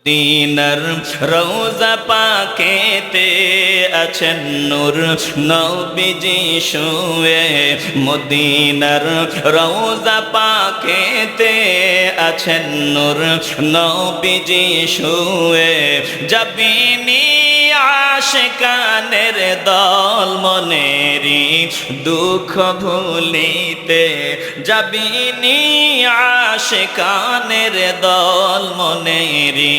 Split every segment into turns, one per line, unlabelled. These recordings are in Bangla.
মদিনার রওজা পাকেতে আছেন নূর নবীজি শুয়ে। মদিনার রওজা পাকেতে আছেন নূর নবীজি শুয়ে। যাবিনি আশিকানের দল মনেরি দুঃখ ভুলিতে। যাবিনি আশিকানের দল মনেরি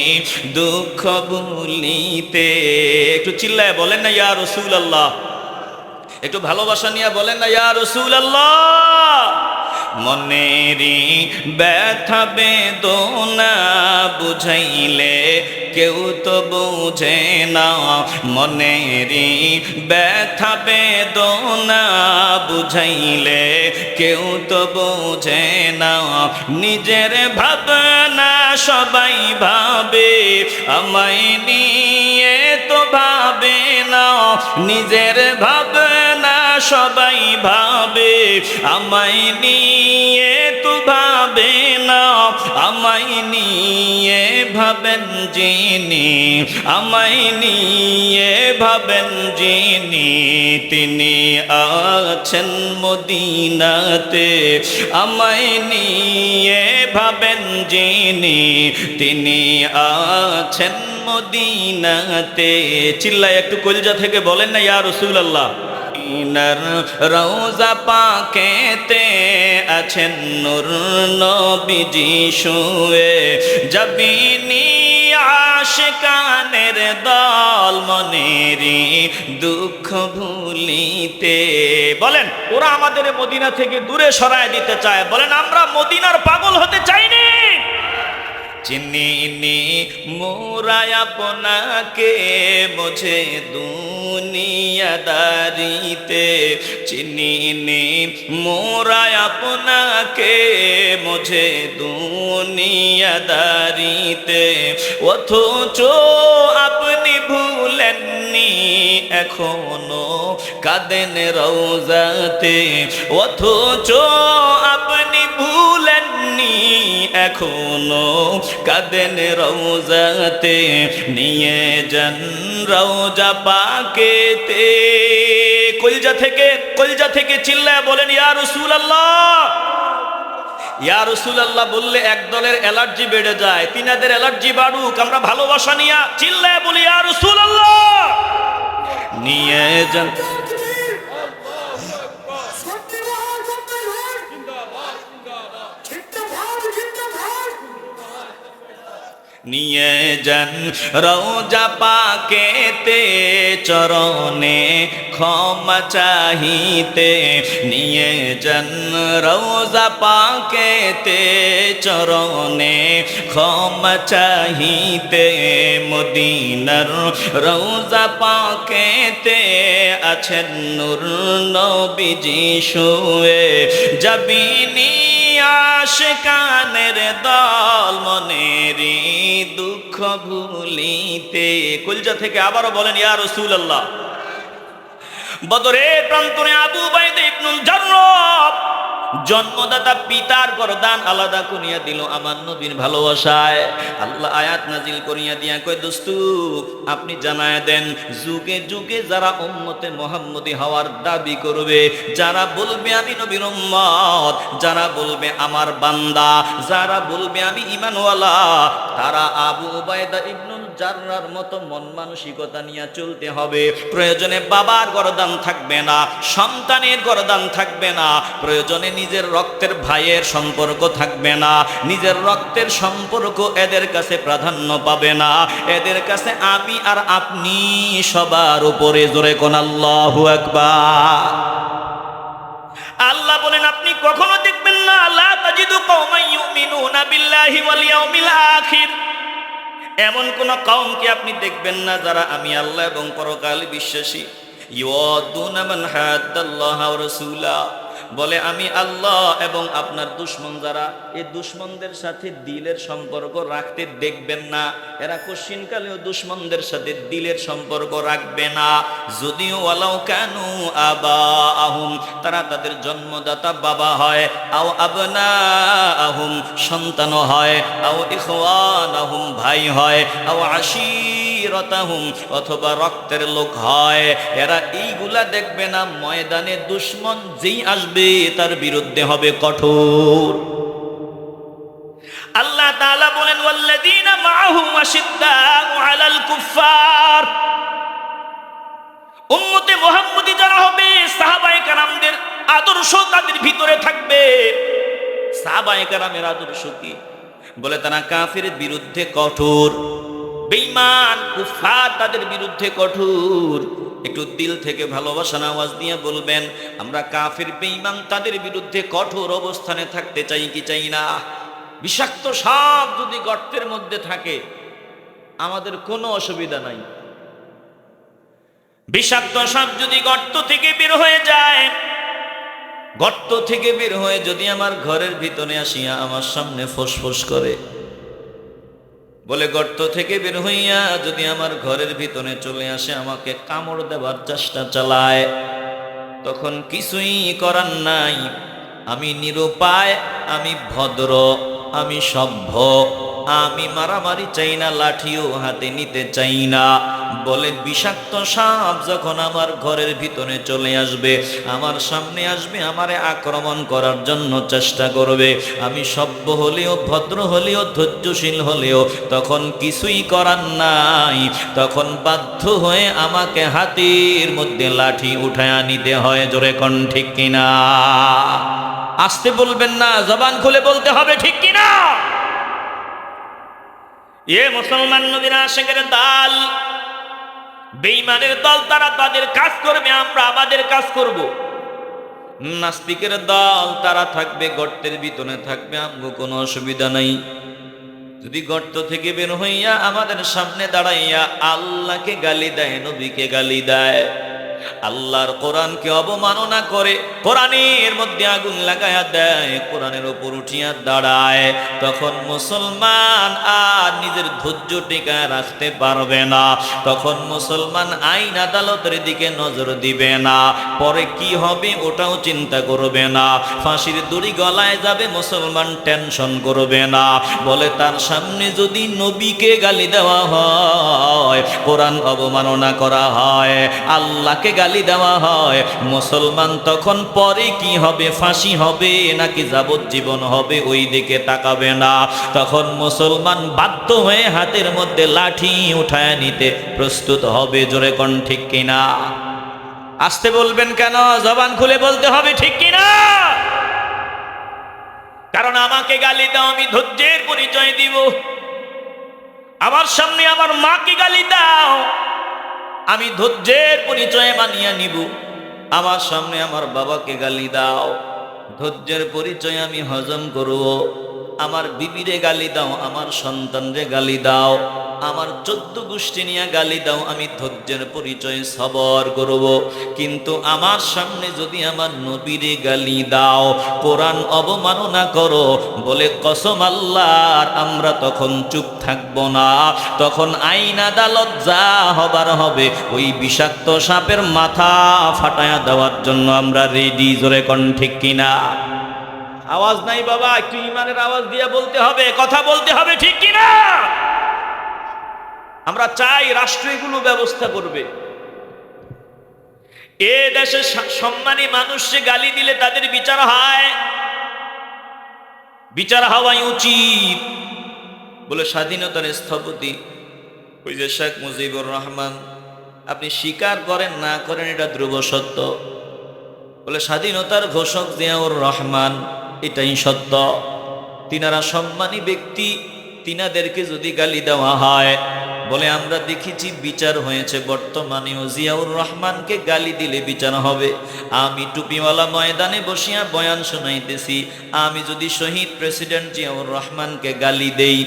দুঃখ ভুলিতে। একটু চিল্লায় বলেন না ইয়া রাসূলুল্লাহ, একটু ভালোবাসা নিয়ে বলেন না ইয়া রাসূলুল্লাহ। মনেরি ব্যথা বেদনা বুঝাইলে কেউ তো বুঝে না। মনেরি ব্যথা বেদনা বুঝাইলে কেউ তো বুঝে না। নিজের ভাবনা সবাই ভাবে, আমায় নিয়ে তো ভাবে না। নিজের ভাবনা সবাই ভাবে, আমায় নিয়ে তো ভাবে না। আমায় নিয়ে ভাবেন যিনি, আমায় নিয়ে ভাবেন যিনি, তিনি আছেন মদিনাতে। আমায় নিয়ে ভাবেন যিনি, তিনি আছেন মদিনাতে। চিল্লায় একটু কলিজা থেকে বলেন না ইয়া রাসূলুল্লাহ। মদিনার রওজা পাকেতে আছেন নূর নবীজি শুয়ে। যাবিনি আশিকানের দল মনেরি দুঃখ ভুলিতে। বলেন ওরা আমাদের মদিনা থেকে দূরে সরায় দিতে চায়, বলেন আমরা মদিনার পাগল হতে চাইনি। চিনিনি মোরা আপনাকে মুঝে দুনিয়াদারিতে। চিনিনি মোরা আপনাকে মুঝে দুনিয়াদারিতে। অথচ আপনি ভুলেননি এখনো কাঁদেন রওজাতে। অথচ আপনি ভুলেননি এখনো কাঁদেন রওজাতে। নিয়ে যান রওজা পাকেতে। কলিজা থেকে চিল্লায় বলেন ইয়া রাসূলুল্লাহ। ইয়া রাসূলুল্লাহ বললে এক দলের অ্যালার্জি বেড়ে যায়, তিনাদের অ্যালার্জি বাড়ুক। আমরা ভালোবাসা নিয়ে চিল্লায় বলি ইয়া রাসূলুল্লাহ। নিয়ে যান নিয়ে যান রওজা পাকেতে চরণে ক্ষমা চাহিতে। নিয়ে যান রওজা পাকেতে চরণে ক্ষমা চাহিতে। মদিনার রওজা পাকেতে আছেন নূর নবীজি শুয়ে। যাবিনি আশিকানের দল মনেরি দুঃখ ভুলিতে। কলিজা থেকে আবারও বলেন ইয়া রাসূলুল্লাহ। বদরের প্রান্তরে আবু উবাইদা ইবনুল জাররাহ জন্মদাতা পিতার গর্দান আলাদা করিয়া দিল আমার নবীর ভালোবাসায়। আল্লাহ আয়াত নাজিল করিয়া দিয়া কয়, দোস্তু আপনি জানায় দেন, যুগে যুগে যারা উম্মতে মুহাম্মদী হওয়ার দাবি করবে, যারা বলবে আমি নবীর উম্মত, যারা বলবে আমার বান্দা, যারা বলবে আমি ঈমানওয়ালা, তারা আবু উবাইদা ইবনুল জাররাহর মতো মন মানসিকতা নিয়ে চলতে হবে। প্রয়োজনে বাবার গর্দান থাকবে না, সন্তানের গর্দান থাকবে না, প্রয়োজনে নিজের রক্তের ভাইয়ের সম্পর্ক থাকবে না, নিজের রক্তের সম্পর্ক এদের কাছে প্রাধান্য পাবে না। এদের কাছে আমি আর আপনি সবার উপরে। জোরে কোন আল্লাহু আকবার। আল্লাহ বলেন আপনি কখনো দেখবেন না, লা তাজিদু কওমান ইউমিনুনা বিল্লাহি ওয়াল ইয়াউমিল আখির, এমন কোন কওমকে আপনি দেখবেন না যারা আমি আল্লাহ এবং পরকালে বিশ্বাসী। ইউআদুনা মান হাদ্দাল্লাহ ওয়া রাসূলা, বলে আমি আল্লাহ এবং আপনার দুশমন যারা, এই দুশমনদের সাথে দিলের সম্পর্ক রাখতে দেখবেন না। এরা কোশ্চিনকালেও দুশমনদের সাথে দিলের সম্পর্ক রাখবে না। যদিও ওয়ালাউ কানু আবাআহুম, তারা তাদের জন্মদাতা বাবা হয়, আও আবনাআহুম সন্তান হয়, আও ইখওয়ানাহুম ভাই হয়, আও আশীরাতাহুম অথবা রক্তের লোক হয়। এরা এইগুলা দেখবে না। ময়দানে দুশমন যেই আসবে তার বিরুদ্ধে হবে কঠোর। আল্লাহ তাআলা বলেন ওয়াল্লাযীনা মাআহু আশিদ্দাউ আলাল কুফফার, উম্মতে মুহাম্মদী যারা হবে সাহাবায়ে কেরামদের আদর্শ তাদের ভিতরে থাকবে। সাহাবায়ে কেরামের আদর্শ কি? বলে তারা কাফিরের বিরুদ্ধে কঠোর, বেঈমান কুফফার তাদের বিরুদ্ধে কঠোর। একটু দিল থেকে ভালোবাসার আওয়াজ দিয়ে বলবেন, আমরা কাফির বেঈমান তাদের বিরুদ্ধে কঠোর অবস্থানে থাকতে চাই কি চাই না? বিষাক্ত সাপ যদি গর্তের মধ্যে থাকে আমাদের কোনো অসুবিধা নাই। বিষাক্ত সাপ যদি গর্ত থেকে বের হয়ে যায়, গর্ত থেকে বের হয়ে যদি আমার ঘরের ভিতরে আসিয়া আমার সামনে ফোঁস করে, বলে গর্ত থেকে বের হইয়া যদি আমার ঘরের ভিতরে চলে আসে আমাকে কামড় দেওয়ার চেষ্টা চালায়, তখন কিছুই করার নাই। আমি নিরুপায়, আমি ভদ্র, আমি সভ্য, আমি মারামারি চাই না, লাঠিও হাতে নিতে চাই না। বলে বিষাক্ত সাপ যখন আমার ঘরের ভিতরে চলে আসবে, আমার সামনে আসবে, আমারে আক্রমণ করার জন্য চেষ্টা করবে, আমি সভ্য হলেও ভদ্র হলেও ধৈর্যশীল হলেও তখন কিছুই করার নাই। তখন বাধ্য হয়ে আমাকে হাতের মধ্যে লাঠি উঠায়া নিতে হয়। জোরে কোন ঠিক কিনা? আসতে বলবেন না, জবান খুলে বলতে হবে ঠিক কিনা? এ মুসলমান নবীর আশিকের দল, বেঈমানের দল, তারা তাদের কাজ করবে, আমরা আমাদের কাজ করব। নাস্তিকের দল, তারা থাকবে গর্তের ভিতরে থাকবে, আমগো কোনো অসুবিধা নাই। যদি গর্ত থেকে বের হইয়া আমাদের সামনে দাঁড়াইয়া আল্লাহকে গালি দেয়, নবীকে গালি দেয়, আল্লাহর কোরআনকে অবমাননা করে, কোরআনের মধ্যে আগুন লাগায়া দেয়, কোরআনের উপর উঠিয়া দাঁড়ায়, তখন মুসলমান আর নিজের ধৈর্য টিকায় রাখতে পারবে না। তখন মুসলমান আইন আদালতের দিকে নজর দিবে না, পরে কি হবে ওটাও চিন্তা করবে না। ফাঁসির দড়ি গলায় যাবে, মুসলমান টেনশন করবে না। বলে তার সামনে যদি নবীকে গালি দেওয়া হয়, কোরআন অবমাননা করা হয়, আল্লাহকে গালি দেওয়া হয়, মুসলমান তখন পরে কি হবে, ফাঁসি হবে নাকি যাবজ্জীবন হবে, ওই দিকে তাকাবে না। তখন মুসলমান বাধ্য হয়ে হাতের মধ্যে লাঠি উঠায় নিতে প্রস্তুত হবে। জোরে কোন ঠিক কিনা? আসতে বলবেন কেন? জবান খুলে বলতে হবে ঠিক কিনা? কারণ আমাকে গালি দাও, আমি ধৈর্যের পরিচয় দিব। আমার সামনে আমার মাকে গালি দাও, আমি ধৈর্যের পরিচয় মানিয়ে নিব। আমার সামনে আমার বাবাকে গালি দাও, ধৈর্যের পরিচয় আমি হজম করব। আমার বিবিরে গালি দাও, আমার সন্তানরে গালি দাও, আমার 14 গোষ্ঠী নিয়ে গালি দাও, আমি ধৈর্যের পরিচয় সবর করব। কিন্তু আমার সামনে যদি আমার নবীরে গালি দাও, কোরআন অবমাননা করো, বলে কসম আল্লাহর, আমরা তখন চুপ থাকব না। তখন আইন আদালত যা হবার হবে, ওই বিষাক্ত সাপের মাথা ফাটায়া দেওয়ার জন্য আমরা রেডি। জোরে কোন ঠিক কিনা? আওয়াজ নাই বাবা, একটু ইমানের আওয়াজ দিয়ে বলতে হবে, কথা বলতে হবে ঠিক কিনা? আমরা চাই রাষ্ট্র এগুলো ব্যবস্থা করবে। এ দেশে সম্মানী মানুষকে গালি দিলে তাদের বিচার হয়, বিচার হওয়াই উচিত। বলে স্বাধীনতার স্থপতি ওই যে শেখ মুজিবুর রহমান, আপনি স্বীকার করেন না করেন এটা ধ্রুব সত্য। বলে স্বাধীনতার ঘোষক জিয়াউর রহমান, এটাই সত্য। তিনারা সম্মানী ব্যক্তি, তিনাদেরকে যদি গালি দেওয়া হয়, বলে আমরা দেখেছি বিচার হয়েছে, বর্তমানেও জিয়াউর রহমানকে গালি দিলে বিচার হবে। আমি টুপিওয়ালা ময়দানে বসিয়া বয়ান শোনাইতেছি, আমি যদি শহীদ প্রেসিডেন্ট জিয়াউর রহমানকে গালি দেই,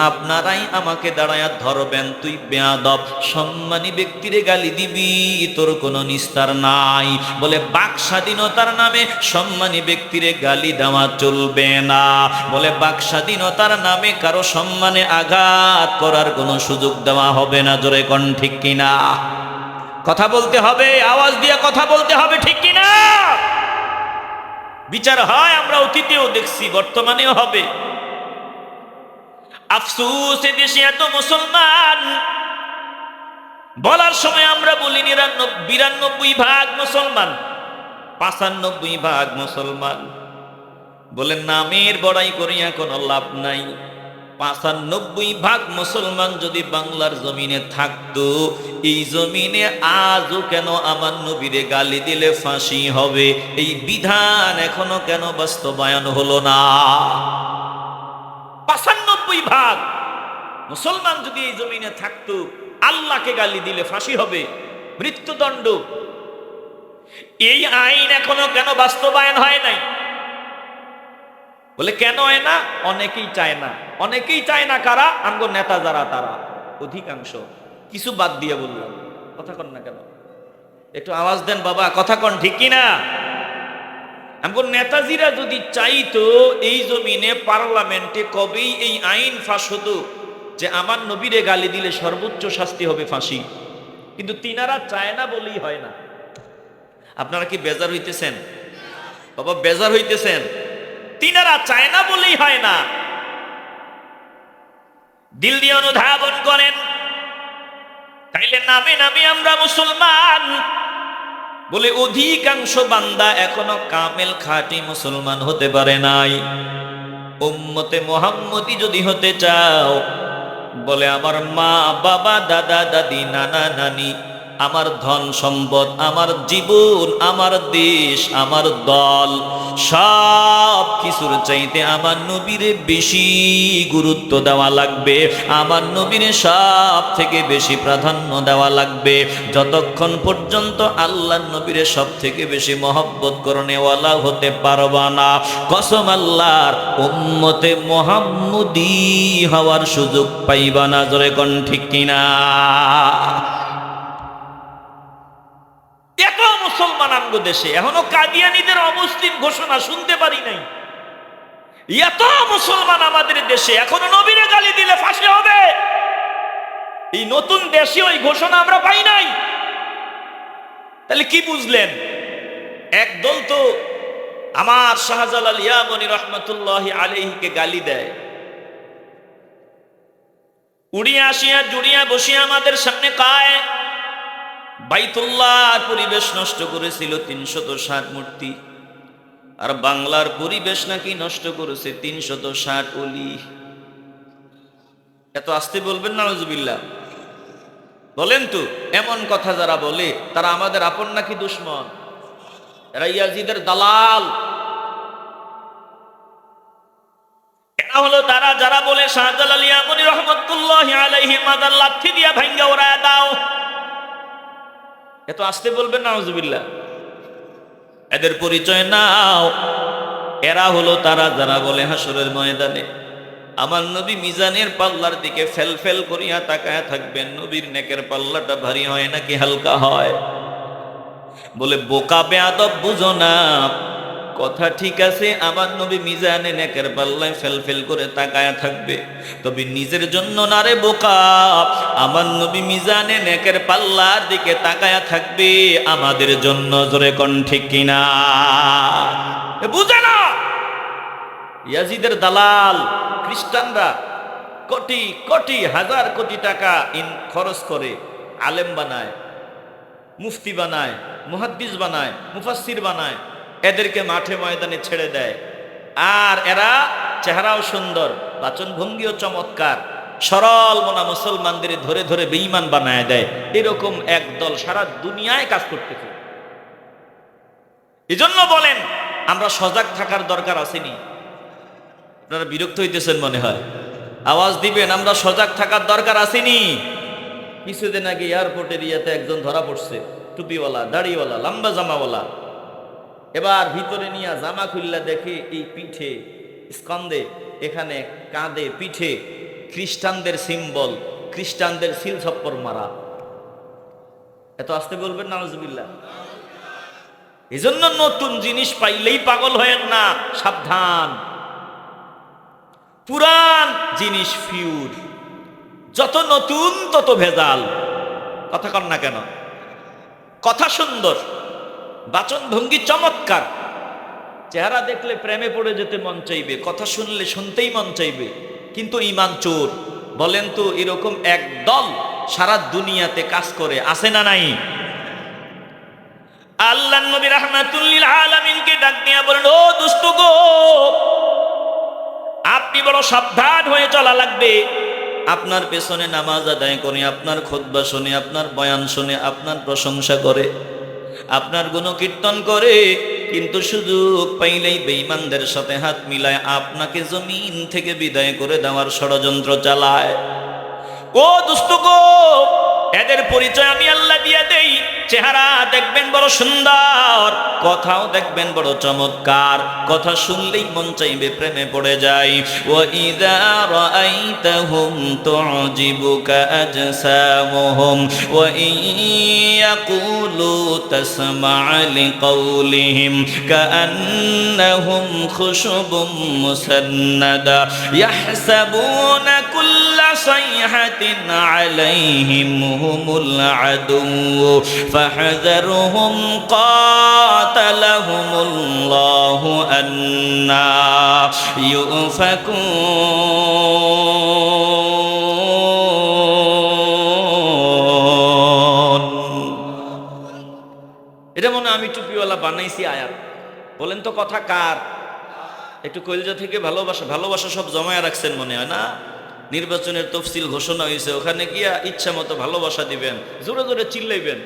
আপনারাই আমাকে দাঁড়ায়া ধরবেন, তুই বেয়াদব, সম্মানী ব্যক্তিরে গালি দিবি, তোর কোনো নিস্তার নাই। বলে বাক স্বাধীনতার নামে সম্মানী ব্যক্তিরে গালি দেওয়া চলবে না। বলে বাক স্বাধীনতার নামে কারো সম্মানে আঘাত করার কোনো সুযোগ দেওয়া হবে না। জোরে কোন ঠিক কিনা? কথা বলতে হবে, আওয়াজ দিয়ে কথা বলতে হবে, ঠিক কিনা? বিচার হয়, আমরা অতীতেও দেখছি, বর্তমানেও হবে। আফসোস, দেশে এত মুসলমান, বলার সময় আমরা বলি 92% মুসলমান, 95% মুসলমান। বলে নামের বড়াই করিয়া কোনো লাভ নাই। 95% মুসলমান যদি বাংলার জমিনে থাকতো, এই জমিনে আজও কেন আমার নবীরে গালি দিলে ফাঁসি হবে, এই বিধান এখনো কেন বাস্তবায়ন হলো না? 95% মুসলমান যদি এই জমিনে থাকতো, আল্লাহকে গালি দিলে ফাঁসি হবে, মৃত্যুদণ্ড, এই আইন এখনো কেন বাস্তবায়ন হয় নাই? বলে কেন হয় না? অনেকেই চায় না। অনেকেই চায় না কারা? আমগো নেতা যারা, তারা অধিকাংশ। কিছু বাদ দিয়ে বললাম, কথা কন না কেন? একটু আওয়াজ দেন বাবা, কথা কন ঠিক কিনা? আমগো নেতাজিরা যদি চাইতো, এই জমিনে পার্লামেন্টে কবেই এই আইন ফাঁস হতো যে আমার নবীরে গালি দিলে সর্বোচ্চ শাস্তি হবে ফাঁসি। কিন্তু তিনারা চায় না বলেই হয় না। আপনারা কি বেজার হইতেছেন বাবা? বেজার হইতেছেন? তিনারা চায় না বলেই হয় না। দিল দিয়ে অনুধাবন করেন, তাইলে নামে নামে আমরা মুসলমান। বলে অধিকাংশ বান্দা এখনো কামেল খাঁটি মুসলমান হতে পারে নাই। উম্মতে মুহাম্মদী যদি হতে চাও, বলে আমার মা বাবা দাদা দাদি নানা নানি, আমার ধন সম্পদ, আমার জীবন, আমার দেশ, আমার দল, সব কিছুর চাইতে আমার নবীরে বেশি গুরুত্ব দেওয়া লাগবে। আমার নবীরে সব থেকে বেশি প্রাধান্য দেওয়া লাগবে। যতক্ষণ পর্যন্ত আল্লাহর নবীরে সব থেকে বেশি মহব্বত করনেওয়ালা হতে পারবা না, কসম আল্লাহর, উম্মতে মুহাম্মদী হওয়ার সুযোগ পাইবা না। জোরে কোন ঠিক কিনা? এত মুসলমান আমগো দেশে, এখনো কাদিয়ানীদের অমুসলিম ঘোষণা শুনতে পারি নাই। এত মুসলমান আমাদের দেশে, এখনো নবীরে গালি দিলে ফাঁসি হবে, এই নতুন দেশে ওই ঘোষণা আমরা পাই নাই। তাহলে কি বুঝলেন? একদল তো আমার শাহজালাল ইয়ামানি রহমাতুল্লাহি আলাইহিকে গালি দেয়, উড়িয়া আসিয়া জুড়িয়া বসিয়া আমাদের সামনে কায় বাইতুল্লাহ পরিবেশ নষ্ট করেছিল 360 মূর্তি, আর বাংলার পরিবেশ নাকি নষ্ট করেছে 360 ওলি। এত আস্তে বলবেন না, নাউজুবিল্লাহ বলেন তো। এমন কথা যারা বলে, তারা আমাদের আপন নাকি দুশ্মন? এরা ইয়াজিদের দালাল। এরা হলো তারা যারা বলে শাহজালাল ইয়ামানি রহমাতুল্লাহি আলাইহি মাদার লাঠি দিয়া ভাঙ্গা ওড়ায়া দাও। এত আস্তে বলবেন না, নাউজুবিল্লাহ। এদের পরিচয় নাও। এরা হলো তারা যারা বলে হাসরের ময়দানে আমার নবী মিজানের পাল্লার দিকে ফেল ফেল করিয়া তাকায় থাকবেন, নবীর নেকের পাল্লাটা ভারী হয় নাকি হালকা হয়। বলে বোকা বেয়াদব, বুঝো না কথা ঠিক আছে, আমার নবী মিজানে নেকের পাল্লায় ফেল ফেল করে তাকায় থাকবে, তবে নিজের জন্য না রে বোকা। আমার নবী মিজানে নেকের পাল্লার দিকে তাকায় থাকবে আমাদের জন্য। জোরে কোন ঠিক কিনা? বুঝে না? ইয়াজিদের দালাল খ্রিস্টানরা কোটি কোটি হাজার কোটি টাকা খরচ করে আলেম বানায়, মুফতি বানায়, মুহাদ্দিস বানায়, মুফাসসির বানায়, এদেরকে মাঠে ময়দানে ছেড়ে দেয়। আর এরা চেহারাও সুন্দর, বাচন ভঙ্গিও চমৎকার, সরল মনা মুসলমানদের ধরে ধরে বেঈমান বানায় দেয়। এরকম এক দল সারা দুনিয়ায় কাজ করতেছে। এজন্য বলেন আমরা সজাগ থাকার দরকার আসেনি? আপনারা বিরক্ত হইতেছেন মনে হয়, আওয়াজ দিবেন, আমরা সজাগ থাকার দরকার আসেনি? কিছুদিন আগে এয়ারপোর্টের ইয়াতে একজন ধরা পড়ছে, টুপিওয়ালা, দাড়িওয়ালা, লম্বা জামাওয়ালা। এবার ভিতরে নিয়ে জামা খুললা দেখে এই পিঠে, স্কন্দে, এখানে কাঁধে, পিঠে খ্রিস্টানদের সিম্বল, খ্রিস্টানদের সিল ছপ্পর মারা। এত আসতে বলবেন নাউজুবিল্লাহ। এই জন্য নতুন জিনিস পাইলেই পাগল হয়েন না, সাবধান। পুরান জিনিস ফিউর, যত নতুন তত ভেজাল। কথা কন না কেন? কথা সুন্দর, বাচন ভঙ্গি চমৎকার, চেহারা দেখলে প্রেমে পড়ে যেতে মন চাইবে, কথা শুনলে শুনতেই মন চাইবে, কিন্তু ঈমান চোর। বলেন তো এরকম এক দল সারা দুনিয়াতে কাজ করে, আছে না নাই? আল্লাহর নবী রাহমাতুল লিল আলামিনকে ডাক দিয়া বলেন, ও দুষ্ট গো, আপনি বড় সাবধান হয়ে চলা লাগবে। আপনার পেছনে নামাজ আদায় করে, আপনার খুতবা শুনে, আপনার বয়ান শুনে, আপনার প্রশংসা করে, আপনার গুণকীর্তন করে, কিন্তু সুযোগ পাইলেই বেঈমানদের সাথে হাত মিলায় আপনাকে জমিন থেকে বিদায় করে দেওয়ার ষড়যন্ত্র চালায়। ও দুষ্ট গো, এদের পরিচয় আমি আল্লাহ দিয়ে দেই। চেহারা দেখবেন বড় সুন্দর, কথাও দেখবেন বড় চমৎকার, কথা শুনলেই মন চাইবে প্রেমে পড়ে যায়। ওয়া ইযা রাআইতাহুম তু'জিবুকা আজসামুহুম ওয়া ইয়াকুলু তাসমা' লিকাওলিহিম কাআন্নাহুম খুশুবুম মুসান্নাদা ইয়াহসাবুনা কুল্লা সাইহাতিন আলাইহিম হুমুল আদু ফাহযারহুম কাতালাহুমুল্লাহু আন্না ইউফাকুন। এটা মনে আমি টুপিওয়ালা বানাইছি আয়াত। বলেন তো কথা কার? একটু কলিজা থেকে ভালোবাসা, ভালোবাসা সব জমায়া রাখছেন মনে হয় না? নির্বাচনের তফসিল ঘোষণা হয়েছে, ওখানে গিয়া ইচ্ছা মতো ভালোবাসা দিবেন, জোরে জোরে চিল্লাইবেন।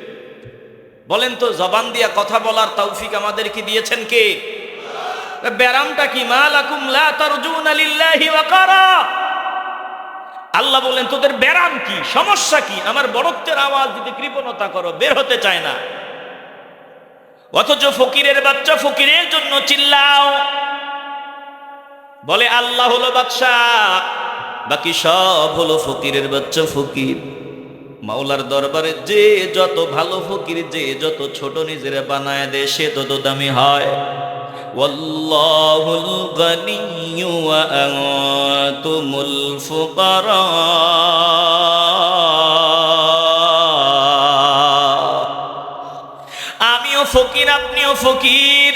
বলেন তো জবান দিয়া কথা বলার তৌফিক আমাদের কি দিয়েছেন কে? ব্যারামটা কি? মা লাকুম লা তারজুনা লিল্লাহি ওয়াকারা। আল্লাহ বলেন তোদের ব্যারাম কি, সমস্যা কি? আমার বড়ত্বের আওয়াজ দিতে কৃপণতা করো, বের হতে চায় না। অথচ ফকিরের বাচ্চা ফকিরের জন্য চিল্লাও। বলে আল্লাহ হলো বাদশাহ, বাকি সব হলো ফকিরের বাচ্চা ফকির। মাওলার দরবারে যে যত ভালো ফকির, যে যত ছোট নিজেরা বানায় দেয়, সে তত দামি হয়। ওয়াল্লাহুল গানিয়্যু ওয়া আনতুমুল ফুকারা। আমিও ফকির, আপনিও ফকির,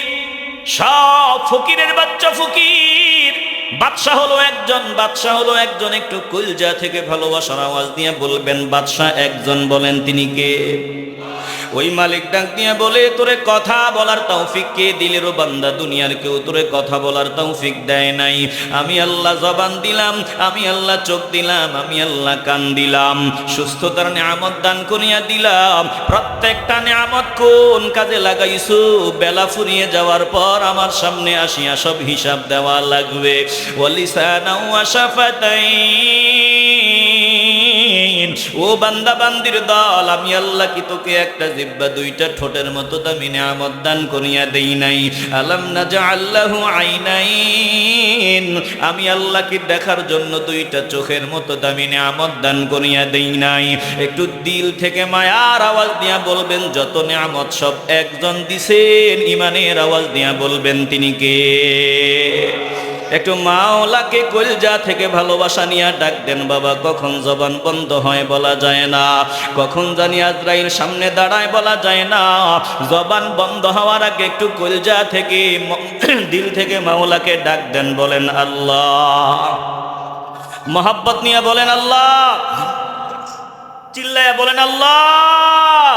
সব ফকিরের বাচ্চা ফকির। বাদশাহ হলো একজন, বাদশাহ হলো একজন। একটু কলজা থেকে ভালোবাসার আওয়াজ দিয়ে বলবেন বাদশাহ একজন। বলেন তিনি কে? ওই মালিক ডাক দিয়ে বলে, তোরে কথা বলার তৌফিক কে দিলের ও বান্দা? দুনিয়ার কেউ তোরে কথা বলার তৌফিক দেয় নাই। আমি আল্লাহ জবান দিলাম, আমি আল্লাহ চোখ দিলাম, আমি আল্লাহ কান দিলাম, সুস্থতার নিয়ামত দান করিয়া দিলাম। প্রত্যেকটা নিয়ামত কোন কাজে লাগাইছো? বেলা ফুরিয়ে যাওয়ার পর আমার সামনে আসিয়া সব হিসাব দেওয়া লাগবে। ওয়ালিসানাও ওয়া শাফাতাইন। ও বান্দা বান্দির দল, আমি আল্লাহ কি তোকে একটা জিহ্বা, দুইটা ঠোঁটের মতো দামি নিয়ামত দান করিয়া দেই নাই? আলাম নাজআল লাহু আইনাইন। আমি আল্লাহ কি দেখার জন্য দুইটা চোখের মতো দামি নিয়ামত দান করিয়া দেই নাই? একটু দিল থেকে মায়ার আওয়াজ দিয়া বলবেন যত নিয়ামত সব একজন দিছেন। ইমানের আওয়াজ দিয়া বলবেন তিনি কে? একটু মাওলাকে কলজা থেকে ভালোবাসা নিয়ে ডাক দেন। বাবা, কখন জবান বন্ধ হয় বলা যায় না, কখন জানি আজরাইল সামনে দাঁড়ায় বলা যায় না। জবান বন্ধ হওয়ার আগে একটু কলজা থেকে, দিল থেকে মাওলাকে ডাক দেন। বলেন আল্লাহ, মোহাব্বত নিয়ে বলেন আল্লাহ, চিল্লায়া বলেন আল্লাহ।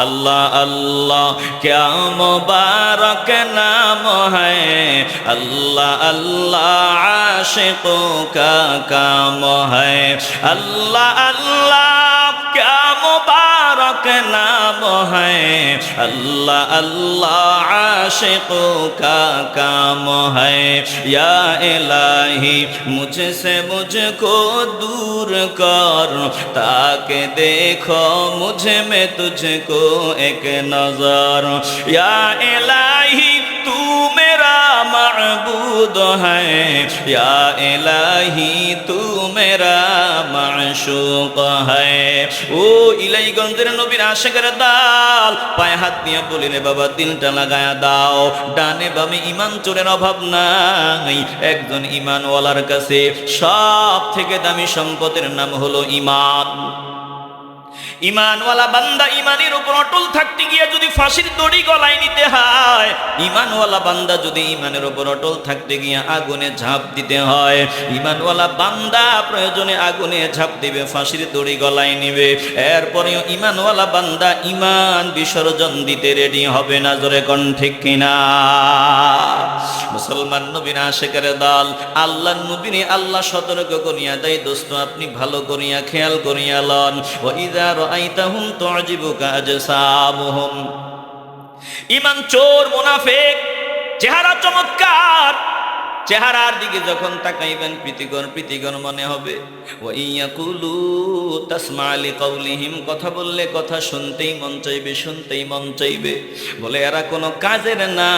अल्लाह अल्लाह क्या मुबारक नाम है, अल्लाह अल्लाह आशिकों का काम है। अल्लाह अल्लाह क्या मुबारक नाम है, अल्लाह अल्लाह आशिकों का काम है। या इलाही मुझसे मुझको दूर कर, ताकि देखो मुझे में तुझको एक नजर। या इलाही तू मेरा माबूद है, या इलाही तू मेरा माशूक है। ও ইলাইগঞ্জের নবীর আশিকের দাল পায়ে হাত দিয়ে বলি রে বাবা দিলটা লাগায়া দাও, ডানে বামে ইমান চোরের অভাব নাই। একজন ইমানওয়ালার কাছে সব থেকে দামি সম্পদের নাম হলো ইমান। ইমানওয়ালা বান্দা ইমানের উপর অটল থাকতে গিয়ে যদি ফাঁসির দড়ি গলায় নিতে হয়, ইমানওয়ালা বান্দা যদি ইমানের উপর অটল থাকতে গিয়ে আগুনে ঝাঁপ দিতে হয়, ইমানওয়ালা বান্দা প্রয়োজনে আগুনে ঝাঁপ দিবে, ফাঁসির দড়ি গলায় নিবে। এরপরেও ইমানওয়ালা বান্দা ইমান বিসর্জন দিতে রেডি হবে না। জোরে কোন ঠিক কিনা? মুসলমান নবীর আশিকের দল আল্লাহর নবীরে আল্লাহ সতর্ক করিয়া দেয়, দোস্ত আপনি ভালো করিয়া খেয়াল করিয়া লন। ওয়া ইযা রাআইতাহুম তু'জিবুকা আজসামুহুম, ঈমান চোর মুনাফিক চেহারা চমৎকার, চেহারার দিকে যখন তাকাইবেন প্রীতিকর প্রীতিকর মনে হবে। ওয়া ইয়াকুলু তাসমা লিকাউলিহিম, কথা বললে কথা শুনতেই মন চাইবে, শুনতেই মন চাইবে। বলে এরা কোনো কাজের না,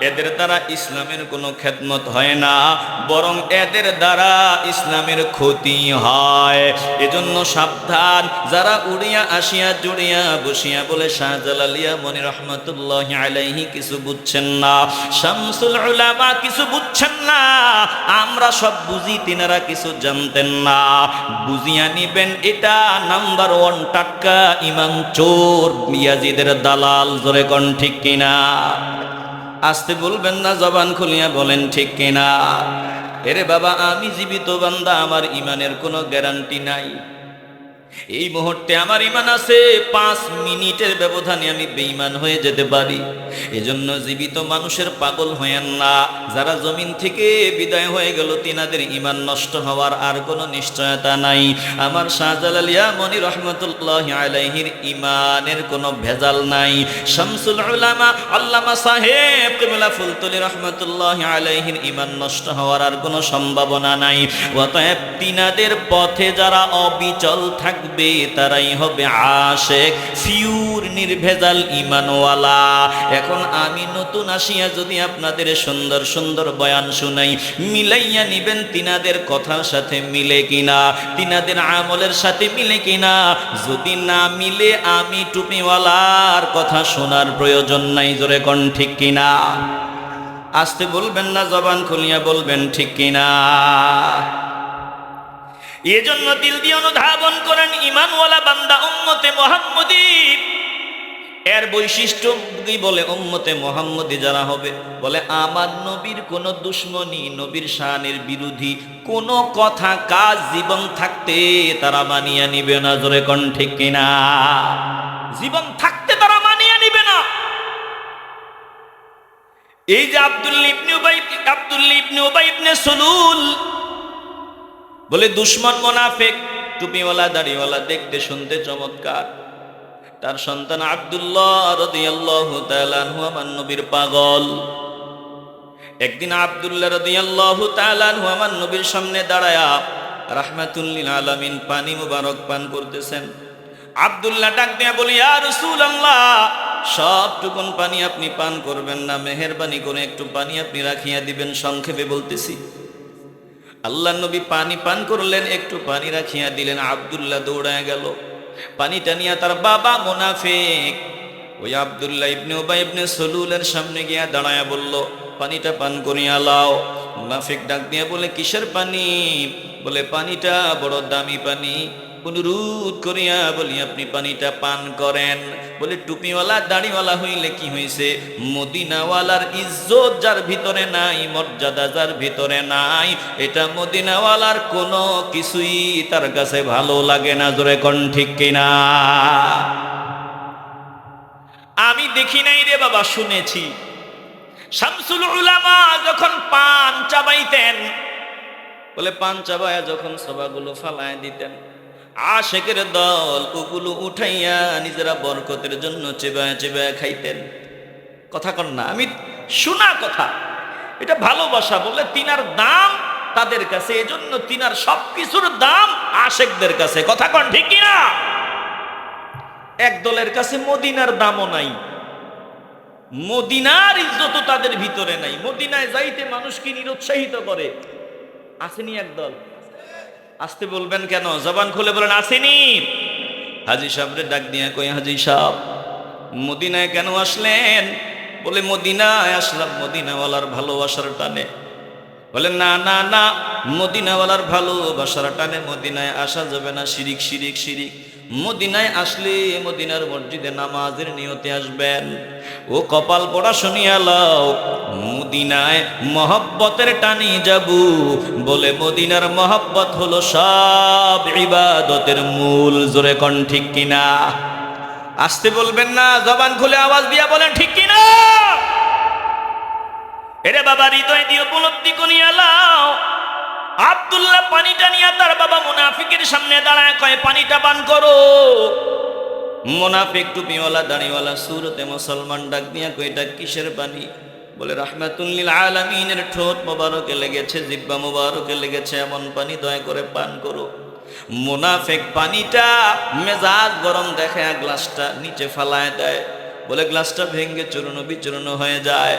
এদের দ্বারা ইসলামের কোনো খেদমত হয় না, বরং এদের দ্বারা ইসলামের ক্ষতি হয়। এজন্য সাবধান, যারা উড়িয়া আসিয়া জুড়িয়া বসিয়া বলে শাহজালালিয়া মনি রহমতুল্লাহি আলাইহি কিছু বুঝছেন না, শামসুল উলামা কিছু বুঝছেন না, আমরা সব বুঝি, তিনারা কিছু জানতেন না। বুঝিয়া নিবেন এটা নাম্বার 1 টাটকা ইমান চোর, ইয়াজিদের দালাল। জোরে কোন ঠিক কিনা? আসতে বলবেন না, জবান খুলিয়া বলেন ঠিক কিনা? এরে বাবা আমি জীবিত বান্দা, আমার ইমানের কোনো গ্যারান্টি নাই। এই মুহূর্তে আমার ইমান আছে, 5 মিনিটের ব্যবধানে আমি বেঈমান হয়ে যেতে পারি। এজন্য জীবিত মানুষের পাগল হয়েন না। যারা জমিন থেকে বিদায় হয়ে গেল তিনাদের ইমান নষ্ট হওয়ার আর কোনো নিশ্চয়তা নাই। আমার শাহজালালিয়া মনি রহমতুল্লাহি আলাইহির ইমানের কোনো ভেজাল নাই। শামসুল উলামা আল্লামা সাহেব কিবলা ফুলতলি রহমতুল্লাহি আলাইহির ইমান নষ্ট হওয়ার আর কোনো সম্ভাবনা নাই। অতএব তিনাদের পথে যারা অবিচল থাকবে তারাই হবে আশিক, ফিউর নির্ভেজাল ইমানওয়ালা। এখন আমি নতুন আসিয়া যদি আপনাদের সুন্দর সুন্দর বয়ান শুনাই, মিলাইয়া নিবেন তিনাদের কথার সাথে মিলে কিনা, তিনাদের আমলের সাথে মিলে কিনা। যদি না মিলে আমি টুপিওয়ালার কথা শোনার প্রয়োজন নাই। জোরে কোন ঠিক কিনা? আসতে বলবেন না, জবান খুলিয়া বলবেন ঠিক কিনা? এজন্য দিল দিয়ে অনুধাবন করেন, ইমানওয়ালা বান্দা উম্মতে মুহাম্মদী এর বৈশিষ্ট্য কি বলে? উম্মতে মুহাম্মদী যারা হবে, বলে আমার নবীর কোনো দুশ্মনী, নবীর শানের বিরোধী কোনো কথা কাজ জীবন থাকতে তারা মানিয়ে নিবে না। জোরে কোন ঠিক কিনা? জীবন থাকতে তারা মানিয়ে নিবে না। এই যে আব্দুল্লাহ ইবনে উবাই ইবনে সুলুল বলে দুশ্মন মুনাফিক, টুপিওয়ালা দাড়িওয়ালা, দেখতে শুনতে চমৎকার। তার সন্তান আব্দুল্লাহ রাদিয়াল্লাহু তাআলা আনহু আমার নবীর পাগল। একদিন আব্দুল্লাহ রাদিয়াল্লাহু তাআলা আনহু আমার নবীর সামনে দাঁড়ায়া রাহমাতুল লিল আলামিন পানি মুবারক পান করতেছেন। আব্দুল্লাহ ডাক দিয়া বলি, ইয়া রাসূলুল্লাহ, সবটুকুন পানি আপনি পান করবেন না, মেহেরবানি করে একটু পানি আপনি রাখিয়া দিবেন। সংক্ষেপে বলতেছি, আল্লাহ নবী পানি পান করলেন, একটু পানি রাখিয়া দিলেন। আব্দুল্লাহ দৌড়ায় গেল, পানিটা নিয়ে তার বাবা মুনাফিক ওই আব্দুল্লাহ ইবনে উবাই ইবনে সুলুলের সামনে গিয়া দাঁড়ায়া বলল, পানিটা পান করিয়া লাও। মুনাফিক ডাক দিয়ে বলে, কিসের পানি? বলে পানিটা বড় দামি পানি। অনুরোধ করিয়া বলি, আপনি পানিটা পান করেন। বলে টুপিওয়ালা দাড়িওয়ালা হইলে কি হইছে? মদিনাওয়ালার ইজ্জত যার ভিতরে নাই, মর্যাদা যার ভিতরে নাই, এটা মদিনাওয়ালার কোনো কিছুই তার কাছে ভালো লাগে না। জোরে কোন ঠিক কিনা? আমি দেখি নাই রে বাবা, শুনেছি। শামসুল উলামা যখন পান চাবাইতেন, বলে পান চাবায়া যখন সবাগুলো ফালায় দিতেন, আশেকের দল ওগুলো উঠাইয়া নিজেরা বরকতের জন্য চেবায় চেবায় খাইতেন। কথা কন না, আমি শোনা কথা, এটা ভালোবাসা বলে তিনার দাম তাদের কাছে, এজন্য তিনার সবকিছুর দাম আশেকদের কাছে। কথা কন ঠিক কিনা? এক দলের কাছে মদিনার দামও নাই, মদিনার ইজ্জতও তাদের ভিতরে নাই, মদিনায় যাইতে মানুষকে নিরুৎসাহিত করে। আসেনি একদল? আসতে বলবেন কেন? জবান খুলে বলেন আসেনি। হাজী সাহেবরে ডাক দিয়া কই, হাজী সাহেব মদিনায় কেন আসলেন? বলে মদিনায় আসলাম মদিনাওয়ালার ভালোবাসার টানে। বলে না না না, মদিনাওয়ালার ভালোবাসার টানে মদিনায় আসা যাবে না, শিরিক শিরিক শিরিক। মদিনায় আসলে মদিনার মসজিদে নামাজের নিয়তে আসবেন। ও কপাল পড়া শুনিয়া লও, মদিনায় মহব্বতের টানি যাব, বলে মদিনার মহব্বত হলো সব ইবাদতের মূল। জোরে কোন ঠিক কিনা? আসতে বলবেন না, জবান খুলে আওয়াজ দিয়া বলেন ঠিক কিনা। এরে বাবা, হৃদয় দিয়ে উপলব্ধি করিয়া লাও। আব্দুল্লাহ পানিটা নিয়ে তার বাবা মুনাফিকের সামনে দাঁড়ায়, কয় পানিটা পান করো। মুনাফিক টুপিওয়ালা দাড়িওয়ালা সুরতে মুসলমান ডাক দিয়া কয়, এটা কিসের পানি? বলে রাহমাতুল লিল আলামিনের ঠোঁট মোবারকে লেগেছে, জিহ্বা মোবারকে লেগেছে, এমন পানি দয়া করে পান করো। মুনাফিক পানিটা মেজাজ গরম দেখে গ্লাসটা নিচে ফালায় দেয়, বলে গ্লাসটা ভেঙে চূর্ণ বিচূর্ণ হয়ে যায়।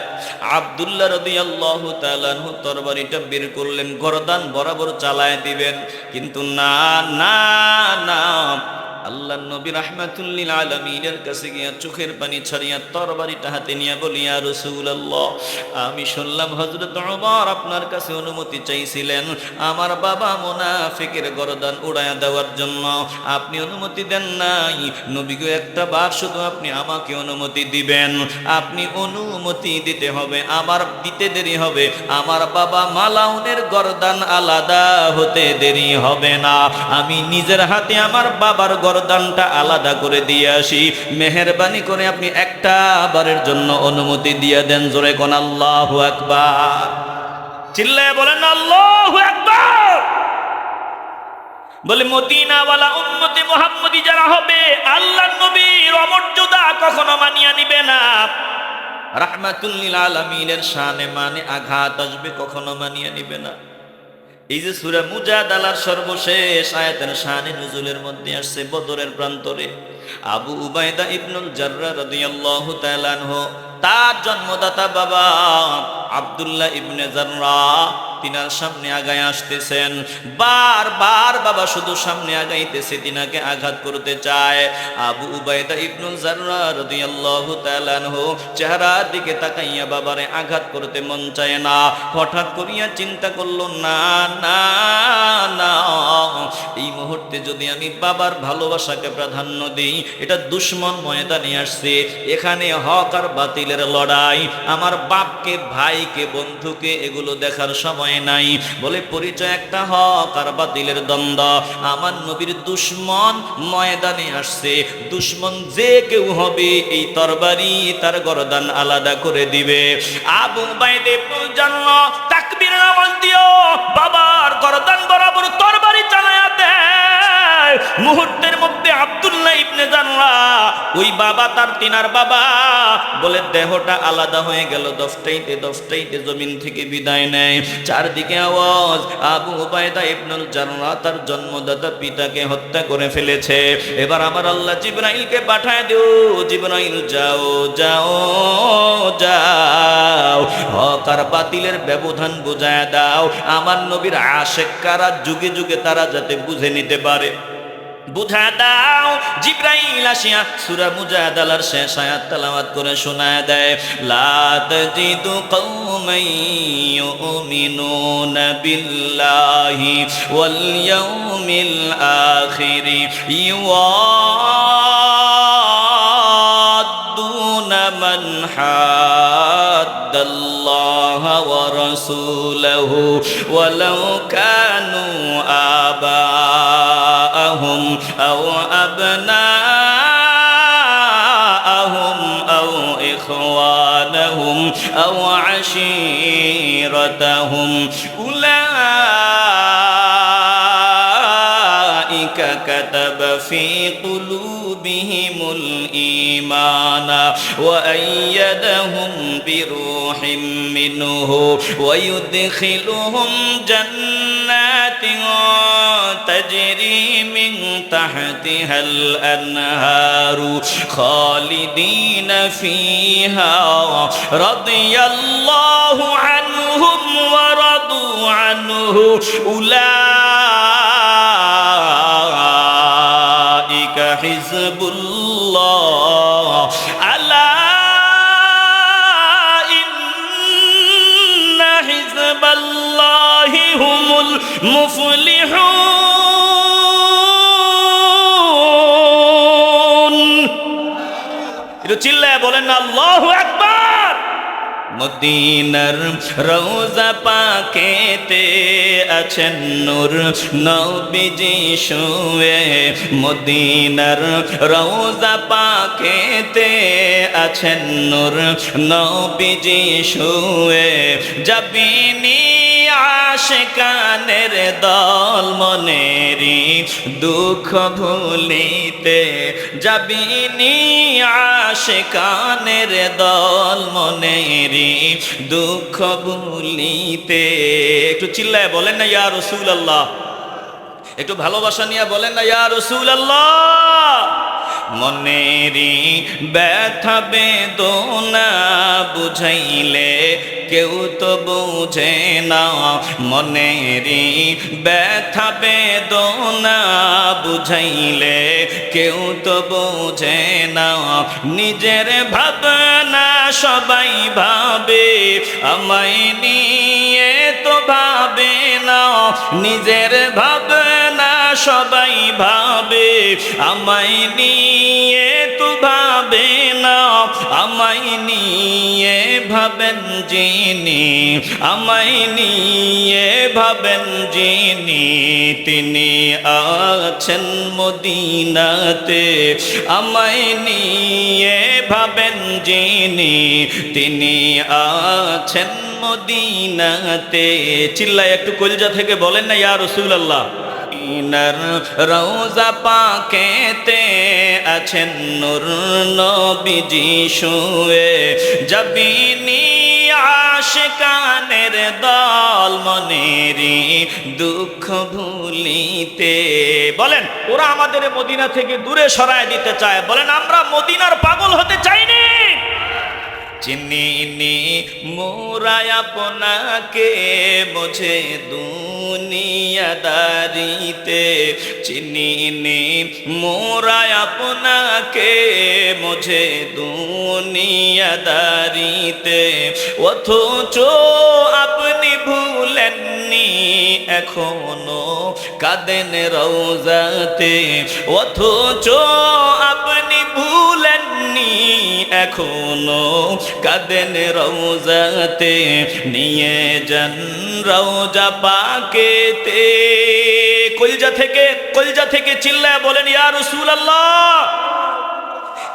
আব্দুল্লাহ রাদিয়াল্লাহু তাআলা আনহু তরবারিটা বের করলেন, গর্দান বরাবর চালায় দিবেন, কিন্তু না না না, আল্লাহ নবী রাহমাতুল লিল আলামিনের কাছে গিয়া চোখের পানি ছাড়িয়া তরবারিটা হাতে নিয়ে বলি, ইয়া রাসূলুল্লাহ, আমি শুনলাম হযরত ওমর আপনার কাছে অনুমতি চাইছিলেন আমার বাবা মুনাফিকের গর্দান উড়ায়া দেওয়ার জন্য, আপনি অনুমতি দেন নাই। নবী গো, একটা বার শুধু আপনি আমাকে অনুমতি দিবেন, আপনি অনুমতি দিতে হবে, আমার দিতে দেরি হবে, আমার বাবা মালাউনের গর্দান আলাদা হতে দেরি হবে না, আমি নিজের হাতে আমার বাবার গর্দানটা আলাদা করে দিয়ে আসি, মেহেরবানি করে আপনি একটা বারের জন্য অনুমতি দিয়ে দেন। জোরে কোন আল্লাহু আকবার। চিল্লায় বলেন আল্লাহু আকবার। বলে মদিনাওয়ালা উম্মতে মুহাম্মদী যারা হবে, আল্লাহর নবীর অমর্যাদা কখনো মানিয়া নিবে না, রাহমাতুল লিল আলামিনের শানে মানে আঘাত আসবে, কখনো মানিয়া নিবে না। এই যে সূরা মুজাদালার সর্বশেষ আয়াতের শানে নুজুলের মধ্যে আসছে, বদরের প্রান্তরে আবু উবাইদা ইবনুল জাররাহ রাদিয়াল্লাহু তাআলা আনহু, তার জন্মদাতা বাবা আব্দুল্লাহ ইবনে জাররাহ তিনার সামনে আগায় আসতেছেন, বারবার বাবা শুধু সামনে আগাইতেছে, তিনাকে আঘাত করতে চায়। আবু উবাইদা ইবনুল জাররাহ রাদিয়াল্লাহু তাআলা আনহু চেহারার দিকে তাকাইয়া বাবারে আঘাত করতে মন চায় না। হঠাৎ করিয়া চিন্তা করলো, না না না, এই মুহূর্তে যদি আমি বাবার ভালোবাসাকে প্রাধান্য দিই, এটা দুশমন ময়দানে আসছে, এখানে হক আর বাতিলের লড়াই, আমার বাপকে ভাইকে বন্ধুকে এগুলো দেখার সময় নাই। বলে পরিচয় একটা হক আর বাতিলের দ্বন্দ্ব, আমার নবীর দুশমন ময়দানে আসছে, দুশমন যে কেউ হবে এই তরবারি তার গর্দান আলাদা করে দিবে। আবু উবাইদা ইবনুল জাররাহ তাকবীরের আওয়াজ দিও, বাবার গর্দান বরাবর তরবারি চালায়া দেয়। মুহূর্তের মধ্যে আব্দুল্লাহ ইবনে জাররাহ, ওই বাবা তার তিনার বাবা, বলে দেহটা আলাদা হয়ে গেল, দফটাইতে দফটাইতে জমিন থেকে বিদায় নেয়। চারদিকে আওয়াজ, আবু উবাইদা ইবনুল জাররাহ তার জন্মদাতা পিতাকে হত্যা করে ফেলেছে। এবার আমার আল্লাহ জিবরাইলকে পাঠায় দিও, জিবরাইল যাও যাও যাও, হক আর বাতিলের ব্যবধান বুঝায় দাও, আমার নবীর আশেক কারা, যুগে যুগে তারা যাতে বুঝে নিতে পারে, বুঝা দাও। জিবরাইল আসিয়া সূরা মুজাদালার শেষ আয়াত তেলাওয়াত করে শোনায় দেয়, লা তাজিদু কওমান ইউমিনুনা বিল্লাহি ওয়াল ইয়াউমিল আখির ইউয়াদ্দুনা মান হাদ্দাল্লাহা ওয়া রাসূলাহু ওয়ালাউ কানু আবাআহুম আও আবনাআহুম আও ইখওয়ানাহুম আও আশীরাতাহুম উলাইকা كتب في قلوبهم الإيمان وأيدهم بروح منه ويدخلهم جنات تجري من تحتها الأنهار خالدين فيها رضي الله عنهم ورضوا عنه أولئك حزب الله ألا إن حزب الله هم المفلحون একটু চিল্লায় বলেন না আল্লাহু আকবার। মদিনার রওজা পাকেতে আছেন নূর নবীজি শুয়ে, মদিনার রওজা পাকেতে আছেন নূর নবীজি শুয়ে। যাবিনি আশিকানের দল মনেরি দুঃখ ভুলিতে, যাবিনি আশিকানের দল মনেরি দুঃখ ভুলিতে। একটু চিল্লায় বলেন না ইয়া রাসূলুল্লাহ, একটু ভালোবাসা নিয়ে বলেন না ইয়া রাসূলুল্লাহ। মনেরি ব্যথা বেদনা বুঝাইলে কেউ তো বুঝে না, মনেরি ব্যথা বেদনা বুঝাইলে কেউ তো বুঝে না। নিজের ভাবনা সবাই ভাবে, আমায় নিয়ে তো ভাবে না। নিজের ভাবনা সবাই ভাবে, আমায় নিয়ে তো ভাবে না। আমায় নিয়ে ভাবেন যিনি, আমায় নিয়ে ভাবেন যিনি, তিনি আছেন মদিনাতে। আমায় নিয়ে ভাবেন যিনি, তিনি আছেন মদিনাতে। চিল্লায় একটু কলিজা থেকে বলেন না ইয়া রাসূলুল্লাহ। মদিনার রওজা পাকেতে আছেন নূর নবীজি শুয়ে। যাবিনি আশিকানের দল মনেরি দুঃখ ভুলিতে। বলেন ওরা আমাদের মদিনা থেকে দূরে সরায় দিতে চায়, বলেন আমরা মদিনার পাগল হতে চাইনি। চিনিনি মোরা আপনাকে মুঝে দুনিয়াদারিতে, চিনিনি মোরা আপনাকে মুঝে দুনিয়াদারিতে। অথচ আপনি ভুলেননি এখনো কাঁদেন রওজাতে। অথচ আপনি ভুলেননি এখনো কাঁদেন রওজাতে। নিয়ে যান রওজা পাকেতে। কলিজা থেকে চিল্লায় বলেন ইয়া রাসূলুল্লাহ।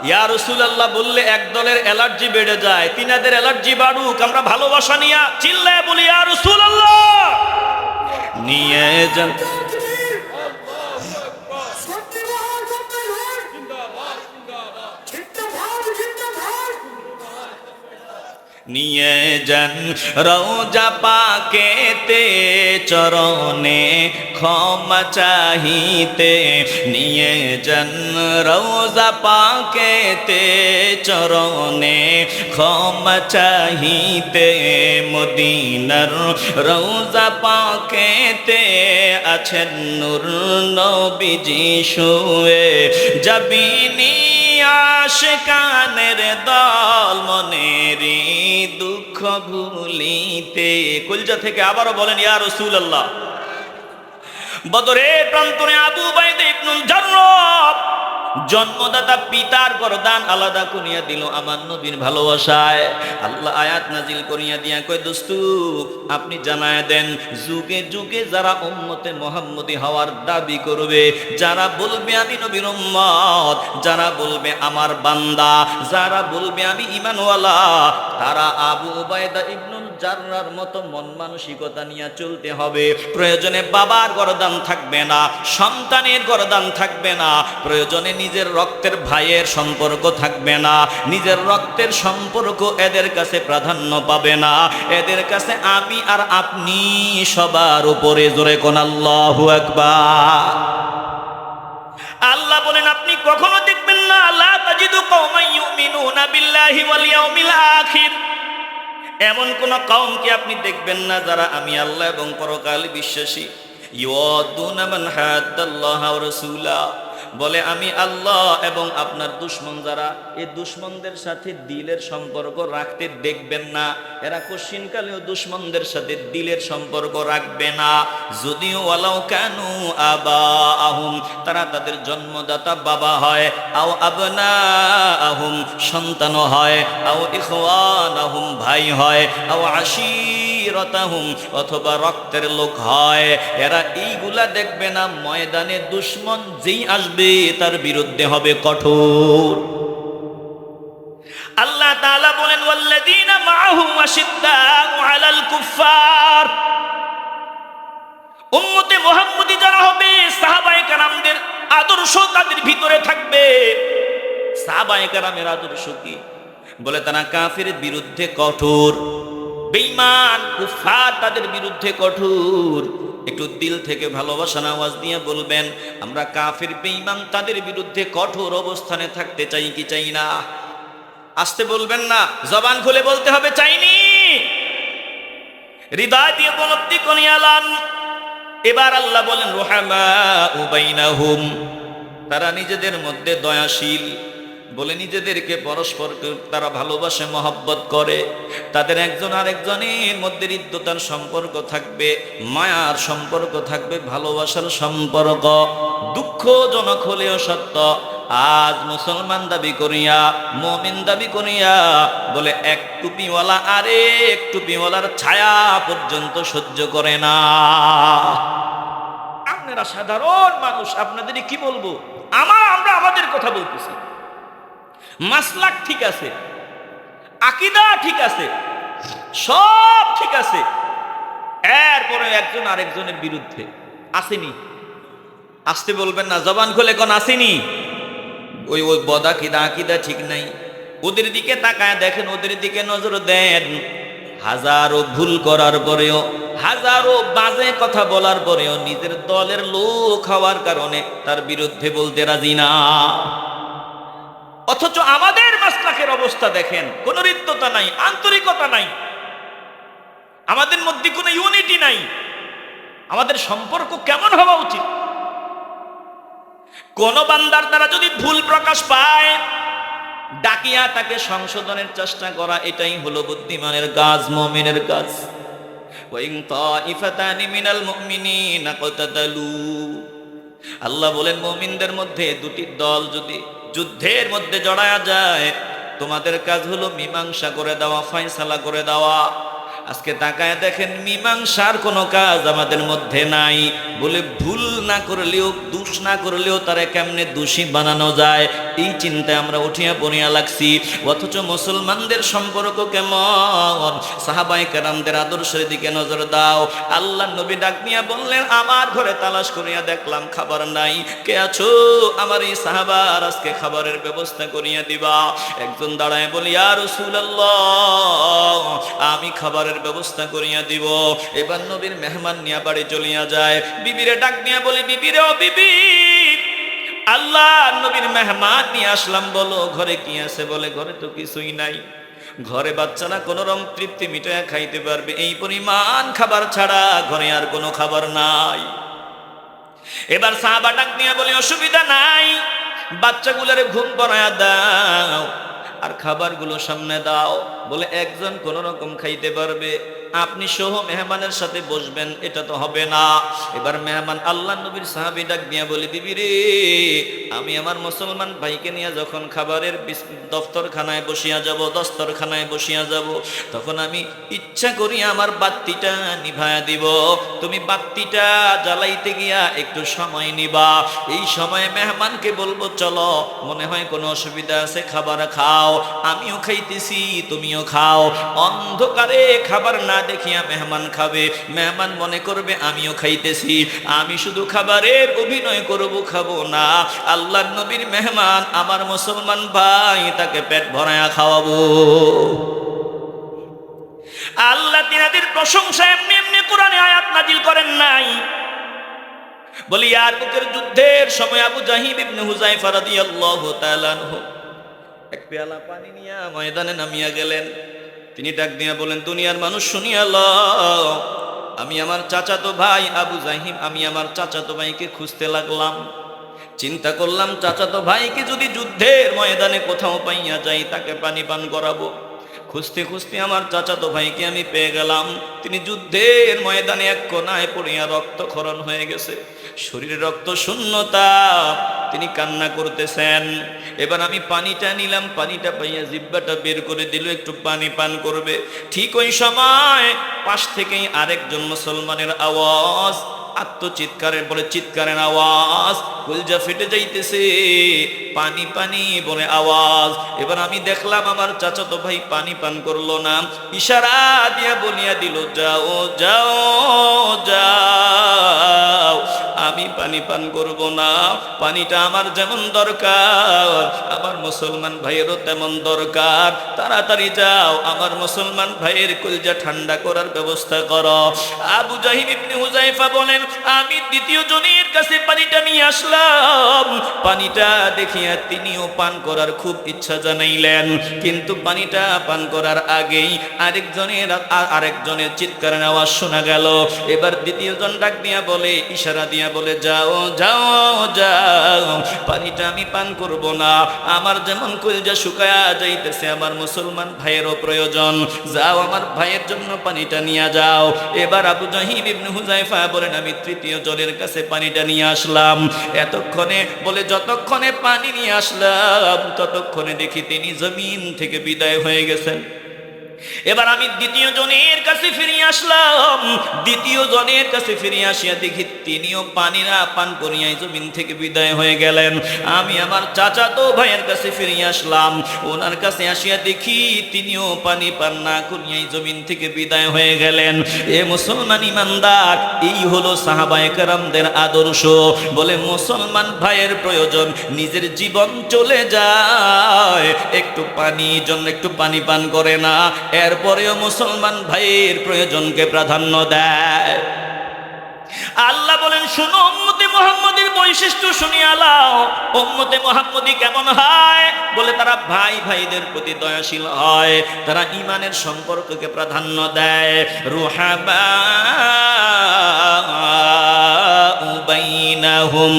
ইয়া রাসূলুল্লাহ বললে এক দলের অ্যালার্জি বেড়ে যায়, তিনাদের অ্যালার্জি বাড়ুক। আমরা ভালোবাসা নিয়ে চিল্লায় বলি ইয়া রাসূলুল্লাহ। নিয়ে যান নিয়ে যান রওজা পাকেতে চরণে ক্ষমা চাহিতে। নিয়ে যান রওজা পাকেতে চরণে ক্ষমা চাহিতে। মদিনার রওজা পাকেতে আছেন নূর নবীজি শুয়ে। যাবিনি আশিকানের দল মনেরি দুঃখ ভুলিতে। কলিজা থেকে আবারও বলেন ইয়া রাসূলুল্লাহ। বদরের প্রান্তরে আবু উবাইদা ইবনুল জাররাহ জন্মদাতা পিতার গর্দান আলাদা করিয়া দিল আমার নবীর ভালোবাসায়। আল্লাহ আয়াত নাজিল করিয়া দিয়া কয় দোস্তু আপনি জানায় দেন, যুগে যুগে যারা উম্মতে মুহাম্মদী হওয়ার দাবি করবে, যারা বলবে আমি নবীর উম্মত, যারা বলবে আমার বান্দা, যারা বলবে আমি ঈমানওয়ালা, তারা আবু উবাইদা ইবনুল জাররার মতো মন মানসিকতা নিয়ে চলতে হবে। প্রয়োজনে বাবার গরদান থাকবে না, সন্তানের গরদান থাকবে না, প্রয়োজনে নিজের রক্তের ভাইয়ের সম্পর্ক থাকবে না, নিজের রক্তের সম্পর্ক এদের কাছে প্রাধান্য পাবে না। এদের কাছে আমি আর আপনি সবার উপরে। জোরে কোন আল্লাহু আকবার। আল্লাহ বলেন আপনি কখনো দেখবেন না, লা তাজিদু কওমান ইউমিনুনা বিল্লাহি ওয়াল ইয়াউমিল আখির, এমন কোন কওমকে আপনি দেখবেন না যারা আমি আল্লাহ এবং পরকালে বিশ্বাসী। ইউয়াদুনা মান হাদ্দাল্লাহ ওয়া রাসূলা, বলে আমি আল্লাহ এবং আপনার দুশমন যারা, এই দুশমনদের সাথে দিলের সম্পর্ক রাখতে দেখবেন না। এরা কোশ্চিনকালেও দুশমনদের সাথে দিলের সম্পর্ক রাখবে না। যদিও ওয়ালাউ কানু আবাআহুম, তারা তাদের জন্মদাতা বাবা হয়, আও আবনাআহুম, সন্তান হয়, আও ইখওয়ানাহুম, ভাই হয়, আও আশীরাতাহুম, অথবা রক্তের লোক হয়। এরা এইগুলা দেখবে না। ময়দানে দুশমন যেই আসবে তার বিরুদ্ধে হবে কঠোর। আল্লাহ তাআলা বলেন ওয়াল্লাযীনা মাআহু আশিদ্দাউ আলাল কুফফার, উম্মতে মুহাম্মদী যারা হবে, সাহাবায়ে কেরামদের আদর্শ তাদের ভিতরে থাকবে। সাহাবায়ে কেরামের আদর্শ কি? বলে তারা কাফিরের বিরুদ্ধে কঠোর, বেঈমান কুফফার তাদের বিরুদ্ধে কঠোর। একটু দিল থেকে ভালোবাসার আওয়াজ দিয়ে বলবেন, আমরা কাফির বেঈমান তাদের বিরুদ্ধে কঠোর অবস্থানে থাকতে চাই কি চাই না? আসতে বলবেন না, জবান খুলে বলতে হবে চাইনি। হৃদয় দিয়ে উপলব্ধি করিয়ালান। এবার আল্লাহ বলেন রুহামাউ বাইনাহুম, তারা নিজেদের মধ্যে দয়াশীল, বলে নিজেদেরকে পরস্পরকে তারা ভালোবাসে, মহব্বত করে। তাদের একজন আরেকজনের মধ্যে হৃদ্যতার সম্পর্ক থাকবে, মায়ার সম্পর্ক থাকবে, ভালোবাসার সম্পর্ক। দুঃখজনক হলেও সত্য, আজ মুসলমান দাবি করিয়া, মুমিন দাবি করিয়া, বলে এক টুপিওয়ালা আরেক টুপিওয়ালার ছায়া পর্যন্ত সহ্য করে না। আপনারা সাধারণ মানুষ, আপনাদের কি বলবো? আমরা আমাদের কথা বলতেছি। মাসলাক ঠিক আছে, আকীদা ঠিক আছে, সব ঠিক আছে, এরপরে একজন আরেকজনের বিরুদ্ধে আসেনি। আসতে বলবেন না, জবান খুলে কোন আসেনি? ওই বদাকিদা আকীদা ঠিক নাই। ওদের দিকে তাকায় দেখেন, ওদের দিকে নজর দেন, হাজারো ভুল করার পরেও, হাজারো বাজে কথা বলার পরেও নিজের দলের লোক হওয়ার কারণে তার বিরুদ্ধে বলতে রাজি না। অথচ আমাদের মাসলাকের অবস্থা দেখেন, কোন হৃদ্যতা নাই, আন্তরিকতা নাই, আমাদের মধ্যে কোনো ইউনিটি নাই। আমাদের সম্পর্ক কেমন হওয়া উচিত? কোন বান্দার দ্বারা যদি ভুল প্রকাশ পায়, ডাকিয়া তাকে সংশোধনের চেষ্টা করা, এটাই হলো বুদ্ধিমানের কাজ, মুমিনের কাজ। ওয়াইন তাইফাতানি মিনাল মুমিনিনা ইকতাতালু, আল্লাহ বলেন মুমিনদের মধ্যে দুটি দল যদি যুদ্ধের মধ্যে জড়ায়া যায়, তোমাদের কাজ হলো মীমাংসা করে দেওয়া, ফয়সালা করে দেওয়া। আজকে তাকায় দেখেন, মীমাংসার কোনো কাজ আমাদের মধ্যে নাই। বলে ভুল না করলেও, দোষ না করলেও তারা কেমনে দোষী বানানো যায়, এই চিন্তায় আমরা উঠিয়া পড়িয়া লাগছি। অথচ মুসলমানদের সম্পর্ক কেমন? সাহাবায়ে কেরামদের আদর্শের দিকে নজর দাও। আল্লাহ নবী ডাক নিয়ে বললেন, আমার ঘরে তালাশ করিয়া দেখলাম খাবার নাই, কে আছো? আমার এই সাহাবার আজকে খাবারের ব্যবস্থা করিয়া দিবা। একজন দাঁড়ায় বলি, ইয়া রাসূলুল্লাহ, আমি খাবারের ব্যবস্থা করিয়া দিব। এবার নবীর মেহমান নিয়ে বাড়ি চলিয়া যায়। বিবিরে ডাক নিয়ে বলে, বিবিরে, ও বিবি, আল্লাহ নবীর মেহমান নিয়ে আসলাম, বলো ঘরে কি আছে? বলে ঘরে তো কিছুই নাই, ঘরে বাচ্চারা কোন রকম তৃপ্তি মিটাইয়া খাইতে পারবে এই পরিমাণ খাবার ছাড়া ঘরে আর কোনো খাবার নাই। এবার সাহাবা ডাক নিয়ে বলে, অসুবিধা নাই, বাচ্চাগুলোরে ঘুম পড়ায়া দাও আর খাবারগুলো সামনে দাও। বলে একজন কোন রকম খাইতে পারবে, আপনি সহ মেহমানের সাথে বসবেন, এটা তো হবে না। এবার মেহমান আল্লাহ নবীর সাহাবী ডাক দিয়া বলে, বিবি রে, আমি আমার মুসলমান ভাইকে নিয়ে যখন খাবারের দফতরখানায় বসিয়া যাব, দস্তরখানায় বসিয়া যাব, তখন আমি ইচ্ছা করি আমার বাত্তিটা নিভায়া দিব। তুমি বাত্তিটা জ্বালাইতে গিয়া একটু সময় নিবা। এই সময়ে মেহমানকে বলবো, চলো, মনে হয় কোনো অসুবিধা আছে, খাবার খাও, আমিও খাইতেছি, তুমিও খাও। অন্ধকারে খাবার না দেখিয়া মেহমান খাবে, মেহমান মনে করবে আমিও খাইতেছি, আমি শুধু খাবারের অভিনয় করব, খাবো না। আল্লাহর নবীর মেহমান আমার মুসলমান ভাই, তাকে পেট ভরায়া খাওয়াবো। আল্লাহ তিনাদের প্রশংসা এমনি এমনি কোরআনে আয়াত নাজিল করেন নাই। বলি ইয়ারমুকের যুদ্ধের সময় আবু জাহিম ইবনে হুযায়ফা রাদিয়াল্লাহু তাআলা আনহু এক পেয়ালা পানি নিয়ে ময়দানে নামিয়া গেলেন। তিনি ডাক দিয়া বলেন, দুনিয়ার মানুষ শুনিয়া লও, আমি আমার চাচাতো ভাই আবু জাহিম, আমি আমার চাচাতো ভাইকে খুঁজতে লাগলাম। চিন্তা করলাম, চাচাতো ভাইকে যদি যুদ্ধের ময়দানে কোথাও পাইয়া যাই, তাকে পানি পান করাবো। খুঁজতে খুঁজতে আমার চাচাতো ভাইকে আমি পেয়ে গেলাম। তিনি যুদ্ধের ময়দানে এক কোনায় পড়িয়া রক্তক্ষরণ হয়ে গেছে, শরীরে রক্ত শূন্যতা, তিনি কান্না করতেছেন। এবার আমি পানিটা নিলাম, পানিটা পাইয়া জিহ্বাটা বের করে দিল, একটু পানি পান করবে। ঠিক ওই সময় পাশ থেকেই আরেকজন মুসলমানের আওয়াজ, আত্মচিৎকারের বলে চিৎকারের আওয়াজ, কলজা ফেটে যাইতেছে, পানি পানি বলে আওয়াজ। এবার আমি দেখলাম আমার চাচাতো ভাই পানি পান করলো না, ইশারা দিয়া বলিয়া দিল, যাও যাও যাও, আমি পানি পান করব না। পানিটা আমার যেমন দরকার, আমার মুসলমান ভাইয়েরও তেমন দরকার। তাড়াতাড়ি যাও, আমার মুসলমান ভাইয়ের কলজা ঠান্ডা করার ব্যবস্থা করো। আবু জাহিম ইবনে হুযায়ফা বলেন, আমি দ্বিতীয় জনের কাছে পানিটা নিয়ে আসলাম। পানিটা দেখিয়া তিনিও পান করার খুব ইচ্ছা জানাইলেন, কিন্তু পানিটা পান করার আগেই আরেকজনের চিৎকারের আওয়াজ শোনা গেল। এবার দ্বিতীয় জন ডাক দিয়া বলে, ইশারা দিয়া বলে, যাও যাও যাও, পানিটা আমি পান করব না, আমার যেমন কলজা শুকায়া যাইতেছে, আমার মুসলমান ভাইয়েরও প্রয়োজন, যাও আমার ভাইয়ের জন্য পানিটা নিয়ে যাও। এবার আবু জাহিম ইবনে হুযায়ফা বলেন, আমি তৃতীয় জনের কাছে পানিটা নিয়ে আসলাম। এতক্ষণে বলে, যতক্ষণে পানি নিয়ে আসলাম ততক্ষণে দেখি তিনি জমিন থেকে বিদায় হয়ে গেছেন। এবার আমি দ্বিতীয় জনের কাছে ফিরে আসলাম। দ্বিতীয় জনের কাছে ফিরে আসিয়া দেখি তিনিও পানি না পান করিয়াই জমিন থেকে বিদায় হয়ে গেলেন। আমি আমার চাচাতো ভাইয়ের কাছে ফিরে আসলাম, ওনার কাছে আসিয়া দেখি তিনিও পানি পান না করিয়াই জমিন থেকে বিদায় হয়ে গেলেন। এ মুসলমান ইমানদার, এই হলো সাহাবায়ে কেরামদের আদর্শ। বলে মুসলমান ভাইয়ের প্রয়োজন, নিজের জীবন চলে যায়, একটু পানির জন্য একটু পানি পান করে না, এরপরেও মুসলমান ভাইয়ের প্রয়োজনকে প্রাধান্য দেয়। আল্লাহ বলেন, শুনো উম্মতে মুহাম্মদীর বৈশিষ্ট্য শুনিয়া লাও। উম্মতে মুহাম্মদী কেমন হয়? বলে তারা ভাই ভাইদের প্রতি দয়াশীল হয়, তারা ঈমানের সম্পর্ককে প্রাধান্য দেয়। রুহাবা বাইনাহুম,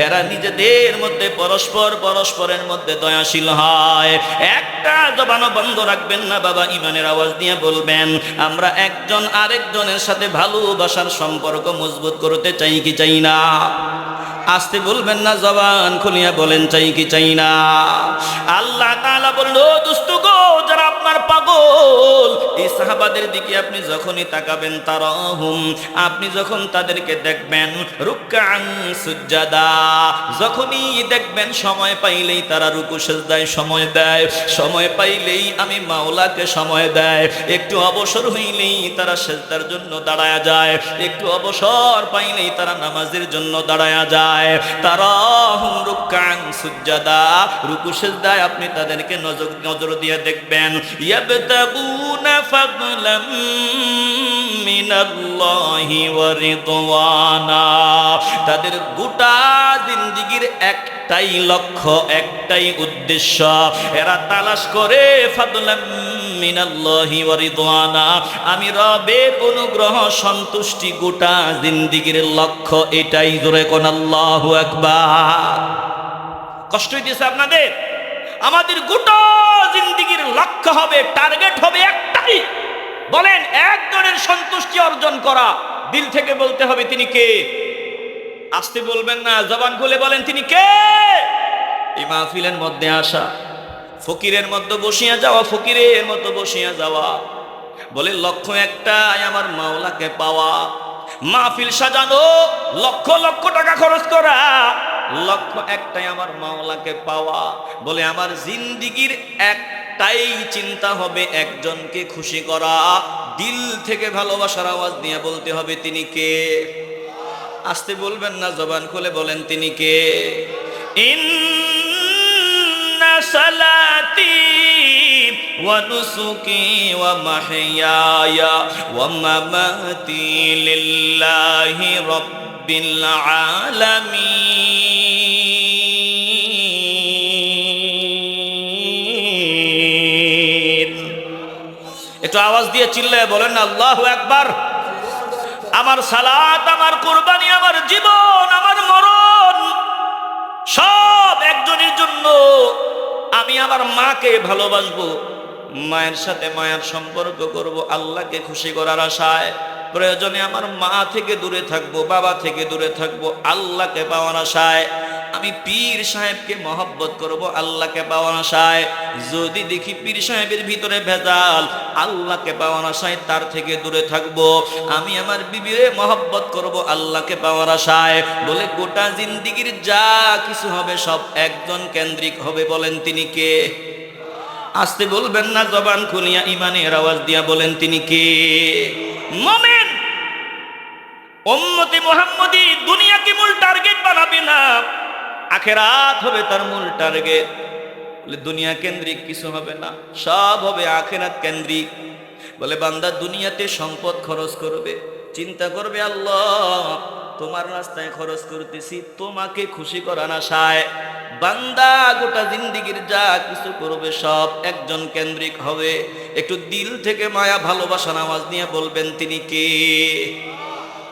এরা নিজেদের মধ্যে পরস্পরের মধ্যে দয়াশীল হয়। একটা জবানও বন্ধ রাখবেন না বাবা, ঈমানের আওয়াজ দিয়ে বলবেন, আমরা একজন আরেকজনের সাথে ভালোবাসার সম্পর্ক মজবুত করতে চাই কি চাই না? আস্তে বলবেন না, জবান খুলিয়া বলেন, চাই কি চাই না? আল্লাহ তাআলা বলল, দোস্ত গো, যারা আপনার পাগল, এই সাহাবাদের দিকে আপনি যখনই তাকাবেন, তারাহুম, আপনি যখন তাদেরকে দেখবেন, রুকআন সুজদা, যখনই দেখবেন সময় পাইলেই তারা রুকু সিজদায় সময় দেয়, সময় পাইলেই আমি মাওলাকে সময় দেয়, একটু অবসর হইলেই তারা সিজদার জন্য দাঁড়ায়া যায়, একটু অবসর পাইলেই তারা নামাজের জন্য দাঁড়ায়া যায়। তারাহুম রুকআন সুজদা, রুকু সিজদায় আপনি তাদেরকে নজর দিয়ে দেখবেন। ইয়াবতাগুনা ফাদলাম মিনাল্লাহি ওয়া রিদওয়ানা, তাদের গোটা জিন্দেগীর একটাই লক্ষ্য, একটাই উদ্দেশ্য, এরা তালাশ করে ফাদলাম মিনাল্লাহি ওয়া রিদওয়ানা, আমি রবের অনুগ্রহ সন্তুষ্টি, গোটা জিন্দেগীর লক্ষ্য এটাই। জোরে কোন আল্লাহু আকবার। কষ্ট হইতেছে আপনাদের? আমাদের গোটা জিন্দেগীর লক্ষ্য হবে, টার্গেট হবে একটাই, বলেন একজনের সন্তুষ্টি অর্জন করা, দিল থেকে বলতে হবে তিনি কে। আসতে বলবেন না, জবান খুলে বলেন তিনি কে। এই মাহফিলের মধ্যে আসা, ফকিরের মধ্যে বসিয়া যাওয়া, ফকিরের মতো বসিয়া যাওয়া, বলে লক্ষ্য একটাই আমার মাওলাকে পাওয়া। মাহফিল সাজানো, লক্ষ লক্ষ টাকা খরচ করা, লক্ষ্য একটাই আমার মাওলাকে পাওয়া। বলে আমার জিন্দিগির একটাই চিন্তা হবে একজনকে খুশি করা। দিল থেকে ভালোবাসার আওয়াজ দিয়ে বলতে হবে তিনি কে। আসতে বলবেন না, জবান খুলে বলেন তিনি কে। ইন্না সালাতি ওয়া নুসুকি ওয়া মাহইয়ায়া ওয়া মামাতি লিল্লাহি রাব্বিল আলামিন। একটু আওয়াজ দিয়ে চিল্লায় বলেন না আল্লাহু আকবার। আমার সালাত, আমার কুরবানি, আমার জীবন, আমার মরণ সব একজনের জন্য। আমি আমার মাকে ভালোবাসবো, মায়ের সাথে মায়ের সম্পর্ক করব আল্লাহকে খুশি করার আশায়। প্রয়োজনে আমার মা থেকে দূরে থাকবো, বাবা থেকে দূরে থাকবো আল্লাহকে পাওয়ার আশায়। আমি পীর সাহেবকে মহব্বত করব আল্লাহকে পাওয়ার আশায়। যদি দেখি পীর সাহেবের ভিতরে ভেজাল, আল্লাহকে পাওয়ার আশায় তার থেকে দূরে থাকবো। আমি আমার বিবিরে মহব্বত করব আল্লাহকে পাওয়ার আশায়। বলে গোটা জিন্দিগির যা কিছু হবে সব একজন কেন্দ্রিক হবে। বলেন তিনি কে। আসতে বলবেন না, জবান খুলিয়া ইমানের আওয়াজ দিয়া বলেন তিনি কে। মুমিন উম্মতি মুহাম্মদী দুনিয়াকে মূল টার্গেট বানাবে না, আখিরাত হবে তার মূল টার্গেট। বলে দুনিয়া কেন্দ্রিক কিছু হবে না, সব হবে আখিরাত কেন্দ্রিক। বলে বান্দা দুনিয়াতে সম্পদ খরচ করবে, চিন্তা করবে আল্লাহ তোমার রাস্তায় খরচ করতেছি তোমাকে খুশি করার আশায়। বান্দা গোটা জিন্দিগির যা কিছু করবে সব একজন কেন্দ্রিক হবে। একটু দিল থেকে মায়া ভালোবাসার আওয়াজ নিয়ে বলবেন তিনি কে।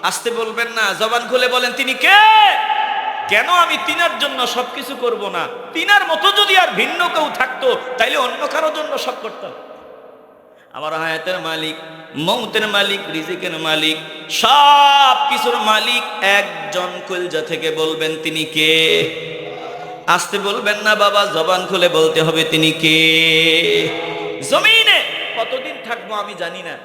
আসতে বলবেন না, জবান খুলে বলেন তিনি কে। কেন আমি তিনার জন্য সবকিছু করব না? তিনার মতো যদি আর ভিন্ন কেউ থাকতো তাইলে অন্য কারোর জন্য সব করতাম। আমার হায়াতের মালিক, মৌতের মালিক, রিজিকের মালিক, সব কিছুর মালিক একজন। কলজা থেকে বলবেন তিনি কে। আসতে বলবেন না বাবা, জবান খুলে বলতে হবে তিনি কে। জমিনে কতদিন থাকবো আমি জানি না,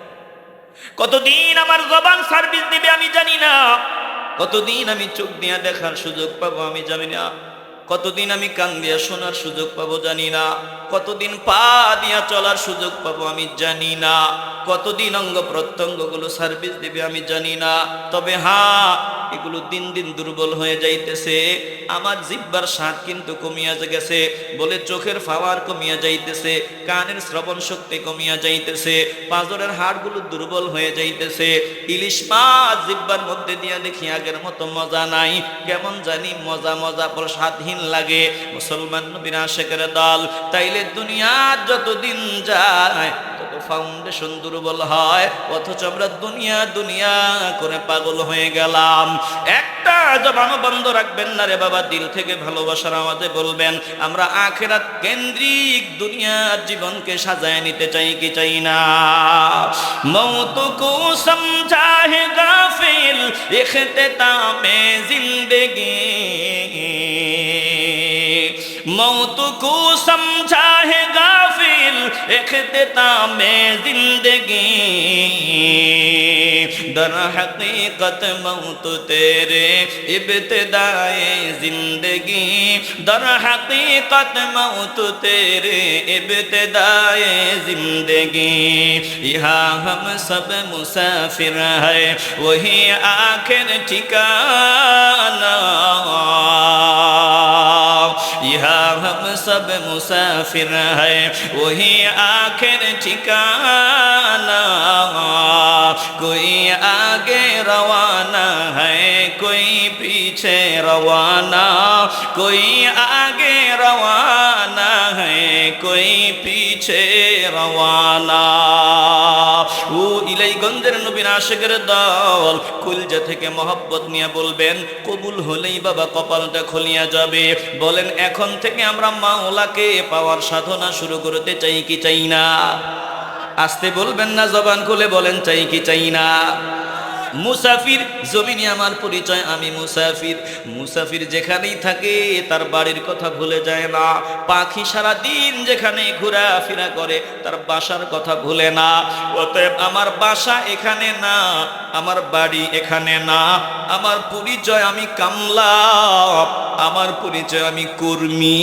কতদিন আমার জবান সার্ভিস দিবে আমি জানি না, কতদিন আমি চোখ দিয়া দেখার সুযোগ পাবো আমি জানি না, কতদিন আমি কান দিয়া শোনার সুযোগ পাবো জানি না, কতদিন পা দিয়া চলার সুযোগ পাবো আমি জানি না, কতদিন অঙ্গ প্রত্যঙ্গগুলো সার্ভিস দিবে আমি জানি না। তবে হ্যাঁ, এগুলো দিন দিন দুর্বল হয়ে যাইতেছে। আমার জিহ্বার স্বাদ কিন্তু কমিয়া গেছে। বলে চোখের পাওয়ার কমিয়া যাইতেছে, কানের শ্রবণ শক্তি কমিয়া যাইতেছে, পাঁজরের হাড়গুলো দুর্বল হয়ে যাইতেছে। ইলিশ মাছ জিহ্বার মধ্যে দিয়া দেখি আগের মতো মজা নাই, কেমন জানি মজা মজা পর স্বাদহীন লাগে। মুসলমান নবীর আশিকের দল, তাইলে দুনিয়ার যতদিন যায় তত ফাউন্ডেশন দুর্বল হয়, অথচ আমরা দুনিয়া দুনিয়া করে পাগল হয়ে গেলাম। একটা জবানও বন্ধ রাখবেন না রে বাবা, দিল থেকে ভালোবাসার আওয়াজে বলবেন আমরা আখিরাত কেন্দ্রিক দুনিয়ার জীবনকে সাজায় নিতে চাই কি চাই না। মৌত কো সমঝা হে গাফিল ইখতিতামে জিंदगी, मौत को समझा है गाफिल इख्तितामे जिंदगी, दर हकीकत मौत तेरे इब्तिदाए जिंदगी, दर हकीकत मौत तेरे इब्तिदाए जिंदगी। यहाँ हम सब मुसाफिर है वही आखिर ठिकाना, यहाँ हम सब मुसाफिर है वही आखिर ठिकाना। कोई आगे रवाना है कोई पीछे रवाना, कोई आगे रवाना है कोई पीछे रवाना। ও ইলাইগঞ্জের নবীর আশিকের দল, কলজা থেকে মহব্বত নিয়ে বলবেন কবুল হলেই বাবা কপালটা খুলিয়া যাবে। বলেন এখন থেকে আমরা মাওলাকে পাওয়ার সাধনা শুরু করতে চাই কি চাই না? আসতে বলবেন না, জবান খুলে বলেন চাই কি চাই না। মুসাফির, জমিনে আমার পরিচয়, আমি মুসাফির। মুসাফির যেখানেই থাকে তার বাড়ির কথা ভুলে যায় না। পাখি সারা দিন যেখানে ঘোরাফেরা করে তার বাসার কথা ভুলে না। অতএব আমার বাসা এখানে না, আমার বাড়ি এখানে না, আমার পরিচয় আমি কামলা, আমার পরিচয় আমি কর্মী।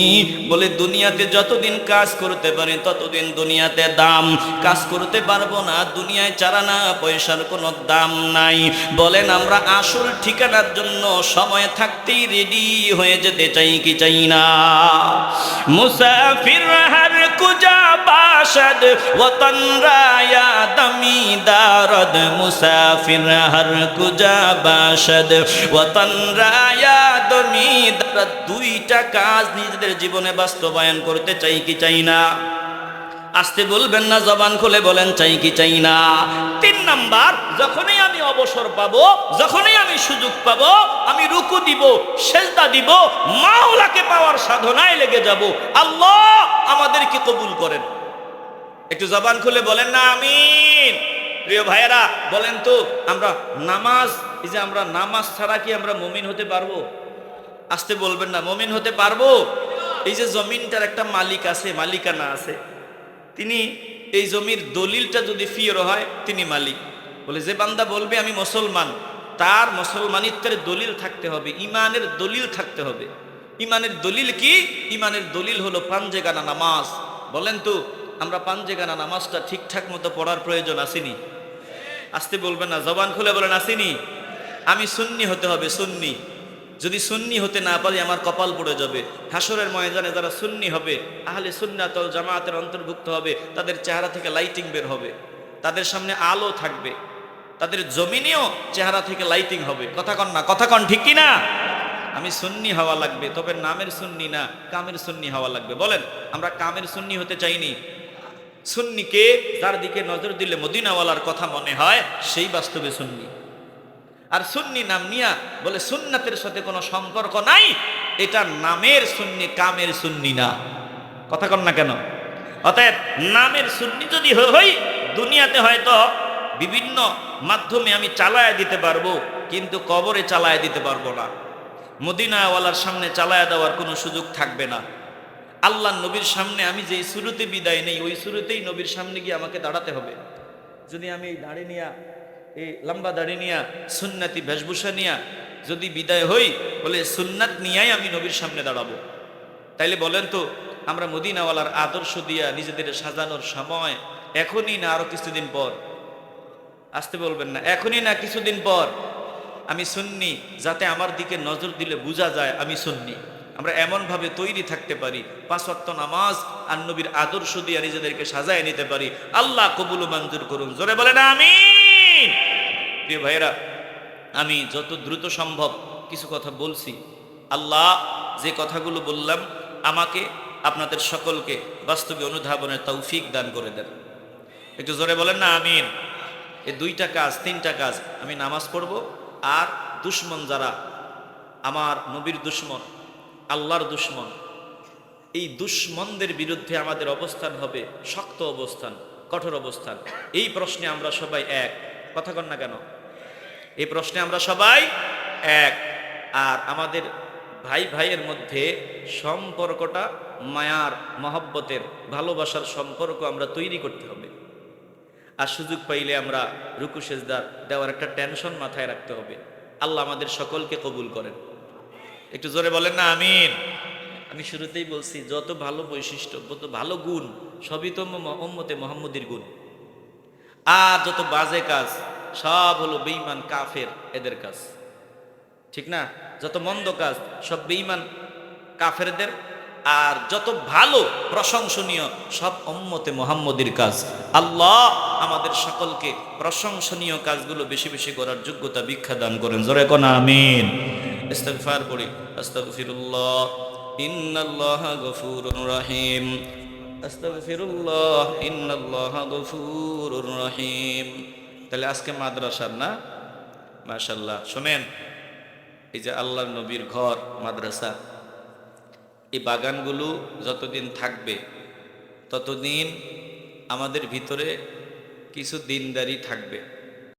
বলে দুনিয়াতে যতদিন কাজ করতে পারি ততদিন দুনিয়াতে দাম, কাজ করতে পারবো না দুনিয়ায় চারানা পয়সার কোনো দাম নাই। বলেন আমরা আসল ঠিকানার জন্য সময় থাকতেই রেডি হয়ে যেতে চাই কি চাই না। মুসাফির হর কুজা বাশদ ওতন রায়া দমি দারদ, মুসাফির হর কুজা বাশদ ওতন রায়া দমি দারদ। দুইটা কাজ নিজেদের জীবনে বাস্তবায়ন করতে চাই কি চাই না। আসতে বলবেন না, জবান খুলে বলেন চাই কি চাই না। 3 নাম্বার, যখনই আমি অবসর পাবো, যখনই আমি সুযোগ পাবো, আমি রুকু দিব, সেজদা দিব, মাওলাকে পাওয়ার সাধনায় লেগে যাব। আল্লাহ আমাদেরকে কবুল করেন। একটু জবান খুলে বলেন না আমিন। প্রিয় ভাইয়েরা বলেন তো, আমরা নামাজ, এই যে আমরা নামাজ ছাড়া কি আমরা মুমিন হতে পারবো? আসতে বলবেন না, মুমিন হতে পারবো? এই যে জমিনটার একটা মালিক আছে, মালিকানা আছে, তিনি এই জমির দলিলটা যদি ফির হয় তিনি মালিক। বলে যে বান্দা বলবে আমি মুসলমান, তার মুসলমানিত্বের দলিল থাকতে হবে, ইমানের দলিল থাকতে হবে। ইমানের দলিল কি? ইমানের দলিল হলো পাঞ্জেগানা নামাজ। বলেন তো, আমরা পাঞ্জেগানা নামাজটা ঠিকঠাক মতো পড়ার প্রয়োজন আসেনি? আসতে বলবেন না, জবান খুলে বলেন আসেনি? আমি সুন্নি হতে হবে, সুন্নি। যদি সুন্নি হতে না পারি আমার কপাল পড়ে যাবে। হাসরের ময়দানে যারা সুন্নি হবে, আহলে সুন্নাত ওয়াল জামাতের অন্তর্ভুক্ত হবে, তাদের চেহারা থেকে লাইটিং বের হবে, তাদের সামনে আলো থাকবে, তাদের জমিনেও চেহারা থেকে লাইটিং হবে। কথা কন না, কথা কন ঠিক কি না? আমি সুন্নি হওয়া লাগবে, তবে নামের সুন্নি না, কামের সুন্নি হওয়া লাগবে। বলেন আমরা কামের সুন্নি হতে চাইনি। সুন্নিকে যার দিকে নজর দিলে মদিনাওয়ালার কথা মনে হয় সেই বাস্তবে সুন্নি। আর সুন্নি নাম নিয়া বলে সুন্নাতের সাথে কোনো সম্পর্ক নাই, এটা নামের সুন্নি, কামের সুন্নি না। কথা কন না কেন? অতএব নামের সুন্নি যদি হই, দুনিয়াতে হয়তো বিভিন্ন মাধ্যমে আমি চালায়া দিতে পারবো, কিন্তু কবরে চালায়া দিতে পারবো না। মদিনাওয়ালার সামনে চালায়া দেওয়ার কোনো সুযোগ থাকবে না। আল্লাহ নবীর সামনে আমি যেই শুরুতে বিদায় নেই, ওই শুরুতেই নবীর সামনে গিয়ে আমাকে দাঁড়াতে হবে। যদি আমি এই দাড়ি নিয়া, এই লম্বা দাড়ি নিয়া, সুন্নাতি বেশভূষা নিয়া যদি বিদায় হই, বলে সুন্নাত নিয়াই আমি নবীর সামনে দাঁড়াবো। তাইলে বলেন তো, আমরা মদিনাওয়ালার আদর্শ দিয়া নিজেদের সাজানোর সময় এখনই না আরো কিছুদিন পর? আসতে বলবেন না, এখনই না কিছুদিন পর? আমি সুন্নি, যাতে আমার দিকে নজর দিলে বোঝা যায় আমি সুন্নি। আমরা এমনভাবে তৈরি থাকতে পারি, 5 ওয়াক্ত নামাজ আর নবীর আদর্শ দিয়ে নিজেদেরকে সাজায় নিতে পারি। আল্লাহ কবুল ও মঞ্জুর করুন। জোরে বলেন আমিন। প্রিয় ভাইয়েরা, আমি যত দ্রুত সম্ভব কিছু কথা বলছি। আল্লাহ যে কথাগুলো বললাম আমাকে আপনাদের সকলকে বাস্তবে অনুধাবনের তৌফিক দান করে দেন। একটু জোরে বলেন না আমিন। এই 2টা কাজ, 3টা কাজ, আমি নামাজ পড়ব, আর দুশ্মন যারা, আমার নবীর দুশ্মন, আল্লাহর দুশ্মন, এই দুশ্মনদের বিরুদ্ধে আমাদের অবস্থান হবে শক্ত অবস্থান, কঠোর অবস্থান। এই প্রশ্নে আমরা সবাই এক। কথা কন না কেন? এই প্রশ্নে আমরা সবাই এক। আর আমাদের ভাই ভাইয়ের মধ্যে সম্পর্কটা মায়ার, মহব্বতের, ভালোবাসার সম্পর্ক আমরা তৈরি করতে হবে। আর সুযোগ পাইলে আমরা রুকু সেজদা দেওয়ার একটা টেনশন মাথায় রাখতে হবে। আল্লাহ আমাদের সকলকে কবুল করেন। একটু জোরে বলেন না আমিন। আমি শুরুতেই বলছি, যত ভালো বৈশিষ্ট্য, যত ভালো গুণ, সবই তো উম্মতে মুহাম্মদীর গুণ। আর যত বাজে কাজ সব হলো বেঈমান কাফের এদের কাজ, ঠিক না? যত মন্দ কাজ সব বেঈমান কাফেরদের, আর যত ভালো প্রশংসনীয় সব উম্মতে মুহাম্মদীর কাজ। আল্লাহ আমাদের সকলকে প্রশংসনীয় কাজগুলো বেশি বেশি করার যোগ্যতা ভিক্ষা দান করেন। জোরে কোন আমিন। ইস্তিগফার পড়ি। আস্তাগফিরুল্লাহ ইন্নাল্লাহা গফুরুর রহিম। আস্তাগফিরুল্লাহ ইন্নাল্লাহা গফুরুর রহিম। তাহলে আজকে মাদ্রাসার না, মাশাআল্লাহ। শুনেন, এই যে আল্লাহর নবীর ঘর মাদ্রাসা, এই বাগানগুলো যতদিন থাকবে ততদিন আমাদের ভিতরে কিছু দিনদারি থাকবে।